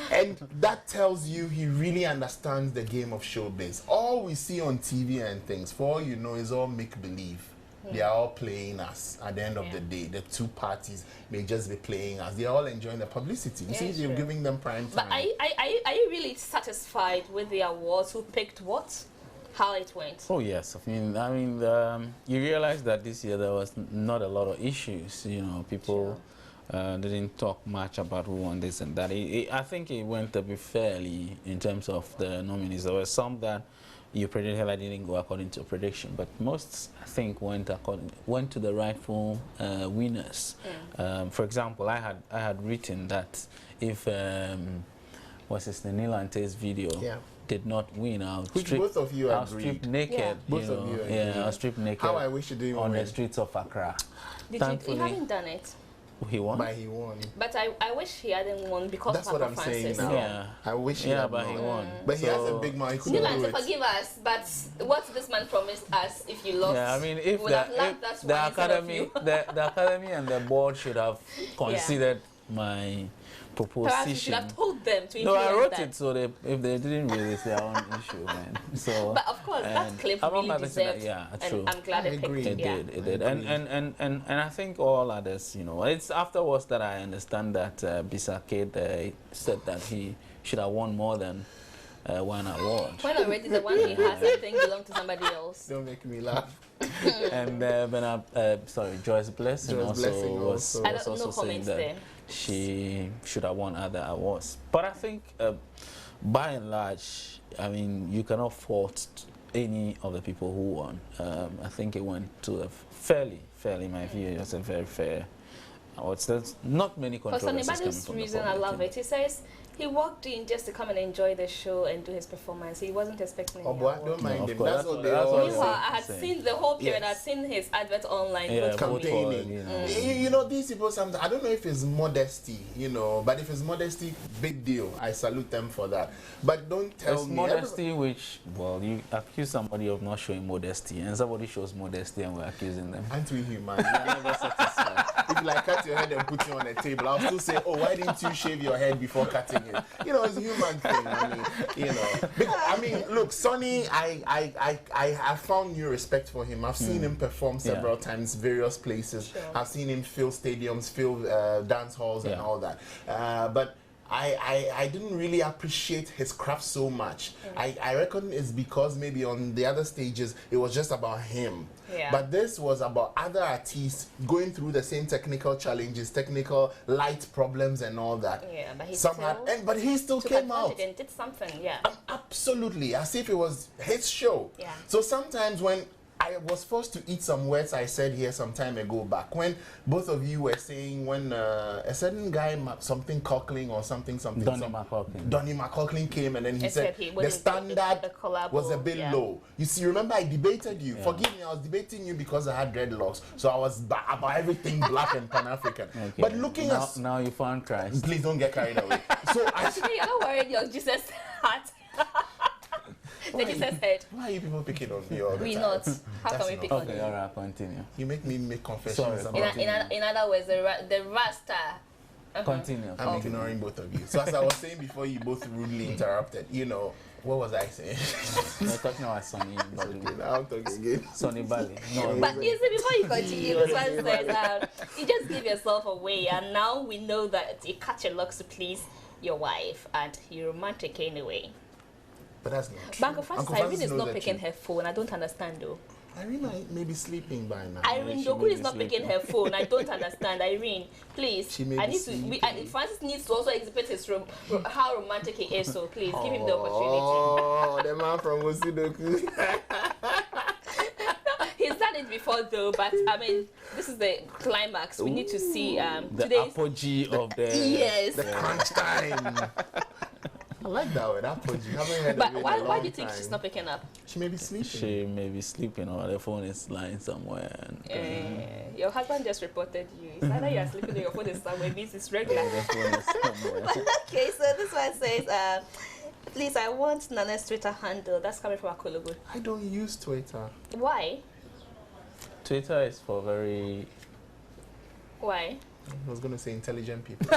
Speaker 12: And that tells you he really understands the game of showbiz. All we see on TV and things, for all you know, is all make-believe. They are all playing us at the end of the day. The two parties may just be playing us. They are all enjoying the publicity. You see, they're giving them prime time.
Speaker 1: But are you really satisfied with the awards? Who picked what? How it went?
Speaker 11: Oh yes, I mean, you realize that this year there was not a lot of issues. You know, people didn't talk much about who won this and that. I think it went a bit fairly in terms of the nominees. There were some that you predicted that didn't go according to prediction, but most I think went to the rightful winners. For example, I had written that if what's his name, Nilante's video. Yeah. Did not win.
Speaker 12: Which both of you agreed.
Speaker 11: Stripped naked.
Speaker 12: Yeah. Both of you agreed.
Speaker 11: Yeah, I was stripped naked.
Speaker 12: How I wish you didn't
Speaker 11: on
Speaker 12: win.
Speaker 11: the streets of Accra.
Speaker 1: He hadn't done it.
Speaker 11: He won?
Speaker 12: But he won.
Speaker 1: But I wish he hadn't won because
Speaker 12: that's
Speaker 1: of
Speaker 12: what I'm saying now.
Speaker 11: Yeah.
Speaker 12: I wish he
Speaker 11: had but he won.
Speaker 12: But he has a big mouth. He couldn't do it.
Speaker 1: Forgive us, but what this man promised us if you lost,
Speaker 11: I mean, if the academy and the board should have considered my proposition.
Speaker 1: Perhaps you should have told them to
Speaker 11: I wrote it so if they didn't release their own issue, man. So,
Speaker 1: but of course, that clip really deserved.
Speaker 11: True.
Speaker 1: And I'm glad it picked it.
Speaker 11: It did. And I think all others, you know, it's afterwards that I understand that Bisa K.O.D said that he should have won more than one award.
Speaker 1: When already the one he has, I think, belonged to somebody else.
Speaker 12: Don't make me laugh.
Speaker 11: And Joyce Blessing was also saying that she should have won other awards. But I think, by and large, I mean, you cannot fault any of the people who won. I think it went to a fairly, in my view, it was a very fair awards. There's not many controversies coming from the public.
Speaker 1: For Sonny reason, I love it. He says he walked in just to come and enjoy the show and do his performance. He wasn't expecting any award.
Speaker 12: Don't mind him. That's what they
Speaker 1: I had seen the whole period. I had seen his advert online.
Speaker 12: Campaigning. You know, these people sometimes, I don't know if it's modesty, you know, but if it's modesty, big deal. I salute them for that. But don't tell me.
Speaker 11: Modesty which, well, you accuse somebody of not showing modesty, and somebody shows modesty and we're accusing them.
Speaker 12: Aren't we human? We are never satisfied. If you like cut your head and put you on a table, I'll still say, oh, why didn't you shave your head before cutting it? You know, it's a human thing. I mean, you know. Because, I mean, look, Sonny, I found new respect for him. I've seen him perform several times, various places. I've seen him fill stadiums, fill dance halls and all that. But I didn't really appreciate his craft so much. I reckon it's because maybe on the other stages it was just about him.
Speaker 1: Yeah.
Speaker 12: But this was about other artists going through the same technical challenges, technical light problems and all that.
Speaker 1: Yeah, but he
Speaker 12: but he still came out
Speaker 1: and did something. Yeah.
Speaker 12: Absolutely, as if it was his show.
Speaker 1: Yeah.
Speaker 12: So sometimes when I was forced to eat some words I said here some time ago back when both of you were saying when a certain guy, something Cockling or something.
Speaker 11: Donnie McCockling.
Speaker 12: Donnie McCockling came and then he said the standard
Speaker 1: collab
Speaker 12: was a bit low. You see, remember I debated you.
Speaker 11: Yeah.
Speaker 12: Forgive me, I was debating you because I had dreadlocks. So I was about everything black and Pan-African.
Speaker 11: Okay.
Speaker 12: But looking
Speaker 11: now you found Christ.
Speaker 12: Please don't get carried away. So
Speaker 1: You're not worried your Jesus hat. The Jesus head.
Speaker 12: Why are you people picking on me all the time?
Speaker 1: We not. How can we pick on you?
Speaker 11: Okay, all right, continue.
Speaker 12: You make me make confessions about
Speaker 1: in other words, the Rasta.
Speaker 11: Continue.
Speaker 12: I'm ignoring both of you. So as I was saying before, you both rudely interrupted. You know, what was I saying?
Speaker 11: We're talking about Sonny Bali.
Speaker 12: Okay, now I'm talking again.
Speaker 11: Sonny Bali. No,
Speaker 1: but you see, before you continue, this one says you just give yourself away, and now we know that you cut your locks to please your wife, and you're romantic anyway.
Speaker 12: But that's not true.
Speaker 1: But Uncle Francis, Irene is not picking her phone. I don't understand though.
Speaker 12: Irene may be sleeping by now.
Speaker 1: Irene Doku is not picking her phone. I don't understand. Irene, please. Francis needs to also exhibit his how romantic he is. So please give him the opportunity.
Speaker 12: Oh, the man from Osidoku.
Speaker 1: He's done it before though, but I mean, this is the climax. We need to see
Speaker 11: the apogee of
Speaker 12: the crunch time. I like that word, apogee. Haven't heard
Speaker 1: but
Speaker 12: of it
Speaker 1: why do you think she's not picking up?
Speaker 12: She may be sleeping.
Speaker 11: She may be sleeping or the phone is lying somewhere. And,
Speaker 1: your husband just reported you. It's either you're sleeping or your phone is somewhere. It means it's regular.
Speaker 11: the phone is somewhere.
Speaker 1: Okay, so this one says, please, I want Nana's Twitter handle. That's coming from Akologo.
Speaker 12: I don't use Twitter.
Speaker 1: Why?
Speaker 11: Twitter is for very...
Speaker 1: Why?
Speaker 12: I was going to say intelligent people.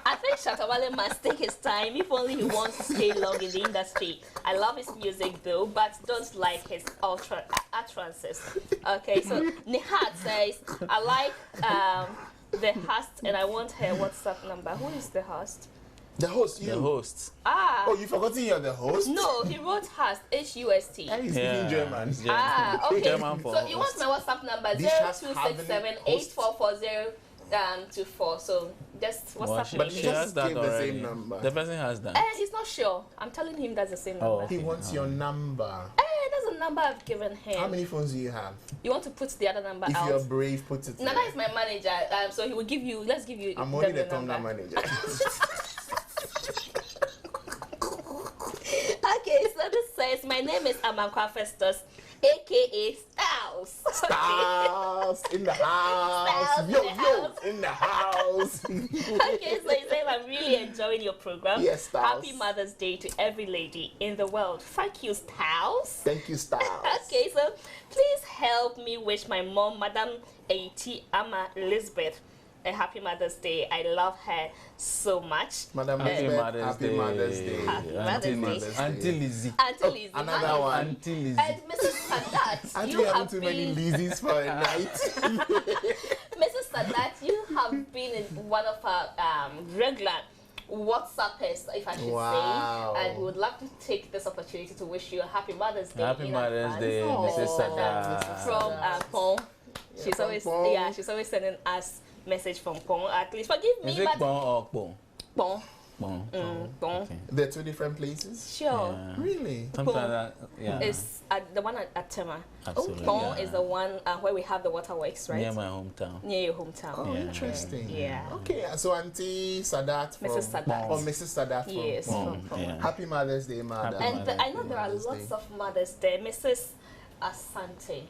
Speaker 1: I think Shatawale must take his time if only he wants to stay long in the industry. I love his music though, but don't like his utterances. Okay, so Nihat says, I like the host and I want her WhatsApp number. Who is the host?
Speaker 12: The host, you.
Speaker 11: The host.
Speaker 1: Ah.
Speaker 12: Oh, you forgot you're the host?
Speaker 1: No, he wrote host, H-U-S-T.
Speaker 12: And he's speaking German.
Speaker 1: Ah, okay.
Speaker 11: German
Speaker 1: So you want my WhatsApp number, 0267-8440-24. So just WhatsApp
Speaker 11: But
Speaker 1: me.
Speaker 11: she has that
Speaker 12: the
Speaker 11: already.
Speaker 12: same number.
Speaker 11: The person has that.
Speaker 1: He's not sure. I'm telling him that's the same number.
Speaker 11: Oh, okay.
Speaker 12: He wants your number.
Speaker 1: That's a number I've given him.
Speaker 12: How many phones do you have?
Speaker 1: You want to put the other number
Speaker 12: If
Speaker 1: out?
Speaker 12: you're brave, put it
Speaker 1: Nana is my manager, so he will give you, let's give you
Speaker 12: I'm only the
Speaker 1: number.
Speaker 12: Tonga manager.
Speaker 1: Okay, so this says, my name is Amankwa Festus, a.k.a. Styles.
Speaker 12: Styles in the house.
Speaker 1: Styles
Speaker 12: in the house.
Speaker 1: Okay, so he says, I'm really enjoying your program.
Speaker 12: Yes, Styles.
Speaker 1: Happy Mother's Day to every lady in the world. Thank you, Styles.
Speaker 12: Thank you, Styles.
Speaker 1: Okay, so please help me wish my mom, Madam A.T. Ama Elizabeth, a happy Mother's Day. I love her so much.
Speaker 12: Madam Elizabeth, happy Mother's Day.
Speaker 1: Happy Mother's Day.
Speaker 11: Auntie Lizzie.
Speaker 1: Auntie Lizzie.
Speaker 12: Another one.
Speaker 11: Auntie Lizzie.
Speaker 1: And Mrs. Sadat,
Speaker 12: Aren't
Speaker 1: you
Speaker 12: we having
Speaker 1: have
Speaker 12: too
Speaker 1: been...
Speaker 12: many Lizzies for a night?
Speaker 1: Mrs. Sadat, you have been in one of our regular WhatsAppers, if I should
Speaker 12: Wow.
Speaker 1: say, and we would like to take this opportunity to wish you a happy Mother's Day.
Speaker 11: Happy Mother's Day, Mrs. Sadat.
Speaker 1: From Pong. She's always she's always sending us message from Pong. At least forgive me,
Speaker 11: Is it
Speaker 1: but
Speaker 11: Pong or Pong?
Speaker 1: Pong.
Speaker 11: Pong.
Speaker 1: Pong.
Speaker 11: Okay.
Speaker 12: They're two different places?
Speaker 1: Sure.
Speaker 11: Yeah.
Speaker 12: Really?
Speaker 11: Sometimes that, yeah.
Speaker 1: It's the one at Tema.
Speaker 11: Absolutely.
Speaker 1: Pong
Speaker 11: yeah.
Speaker 1: is the one where we have the waterworks, right?
Speaker 11: Near my hometown.
Speaker 1: Near your hometown.
Speaker 12: Oh, interesting.
Speaker 1: Yeah.
Speaker 12: Okay, so Auntie Sadat from
Speaker 1: Mrs. Sadat.
Speaker 12: Or Mrs. Sadat from
Speaker 1: Yes.
Speaker 12: Pong.
Speaker 11: Yeah.
Speaker 12: Happy Mother's Day, Mother.
Speaker 1: And I know there are lots of mothers there. Mrs. Asante.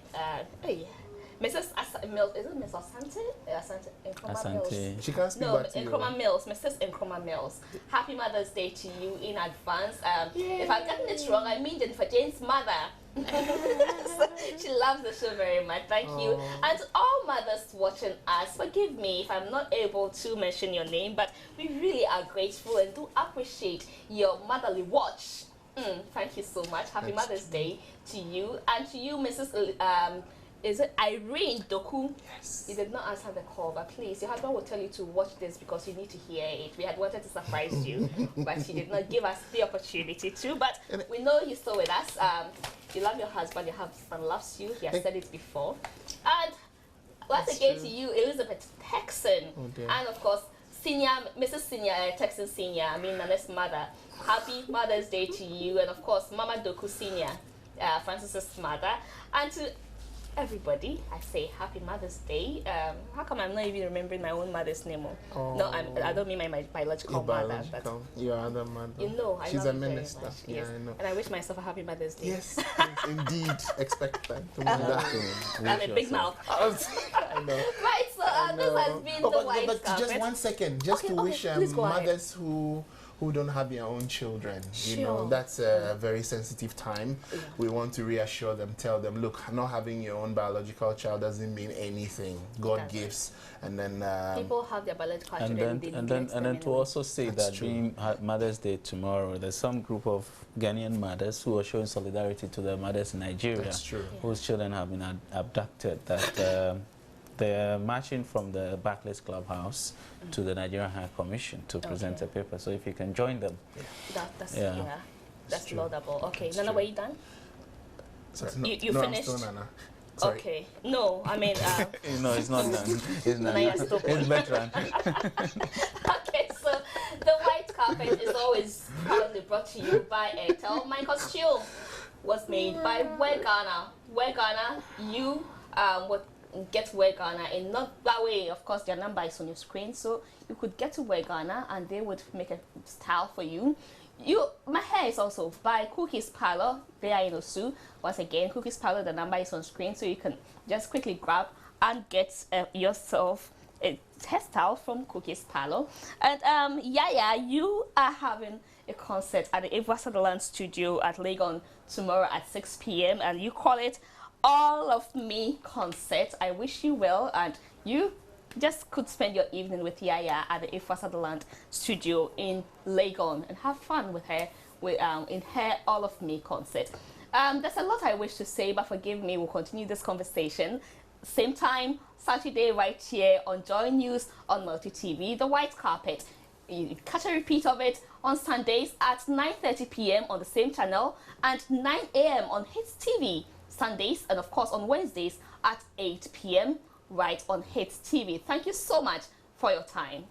Speaker 1: Mrs. Mills. Is it Miss Asante? Asante. Nkrumah Mills.
Speaker 12: She can't speak
Speaker 1: No,
Speaker 12: back to you.
Speaker 1: Nkrumah Mills. Mrs. Nkrumah Mills. Happy Mother's Day to you in advance. If I've gotten it wrong, I mean Jennifer Jane's mother. So she loves the show very much. Thank you. And to all mothers watching us, forgive me if I'm not able to mention your name, but we really are grateful and do appreciate your motherly watch. Thank you so much. Happy Mother's Day to you. And to you, Mrs. is it Irene Doku?
Speaker 12: Yes.
Speaker 1: You did not answer the call, but please, your husband will tell you to watch this because you need to hear it. We had wanted to surprise you, but you did not give us the opportunity to. But we know you're still with us. You love your husband loves you. He has said it before. And once again to you, Elizabeth Texan. And of course, Mrs. Senior, Texan Senior, I mean Nana's mother. Happy Mother's Day to you. And of course, Mama Doku Senior, Francis's mother. And to everybody, I say Happy Mother's Day. How come I'm not even remembering my own mother's name? No, I don't mean my biological mother. But
Speaker 12: your other mother.
Speaker 1: You know, I
Speaker 12: she's
Speaker 1: love
Speaker 12: a minister.
Speaker 1: Very much.
Speaker 12: Yeah,
Speaker 1: Yes.
Speaker 12: I know.
Speaker 1: And I wish myself a Happy Mother's Day.
Speaker 12: Yes, indeed. Expect that.
Speaker 1: I'm a big mouth.
Speaker 12: I know.
Speaker 1: Right, so this has been the white carpet.
Speaker 12: Just 1 second, just to wish mothers who don't have their own children.
Speaker 1: Sure.
Speaker 12: You know, that's a very sensitive time. Yeah. We want to reassure them, tell them, look, not having your own biological child doesn't mean anything. God gives, and then
Speaker 1: people have their biological
Speaker 11: children. And then to also say
Speaker 12: that's
Speaker 11: that
Speaker 12: true.
Speaker 11: being Mother's Day tomorrow, there's some group of Ghanaian mothers who are showing solidarity to their mothers in Nigeria,
Speaker 12: that's true.
Speaker 11: Whose children have been abducted. That they're marching from the Barclays Clubhouse to the Nigerian High Commission to present a paper. So if you can join them.
Speaker 1: That's laudable. Okay, Nana, were you done? You
Speaker 12: no,
Speaker 1: finished?
Speaker 12: I'm still Nana. Sorry.
Speaker 1: Okay. No, I mean...
Speaker 11: no, it's not done. It's not. It's veteran.
Speaker 1: Okay, so the white carpet is always proudly brought to you by Airtel. My costume was made by Wear Ghana. Wear Ghana, you would get Wear Ghana in not that way. Of course, their number is on your screen, so you could get to Wear Ghana and they would make a style for you. My hair is also by Cookies Parlor. They are in Osu. Once again, Cookies Parlor, the number is on screen, so you can just quickly grab and get yourself a hairstyle from Cookies Parlor. And Yaya, you are having a concert at the Eva Sutherland Studio at Legon tomorrow at 6 p.m. and you call it All of Me concert. I wish you well, and you just could spend your evening with Yaya at the Ifa Sutherland Studio in Legon and have fun with her in her All of Me concert. There's a lot I wish to say, but forgive me, we'll continue this conversation. Same time, Saturday, right here on Joy News on Multi TV, the white carpet. You catch a repeat of it on Sundays at 9:30 p.m. on the same channel and 9 a.m. on Hits TV. Sundays, and of course on Wednesdays at 8 p.m. right on Hits TV. Thank you so much for your time.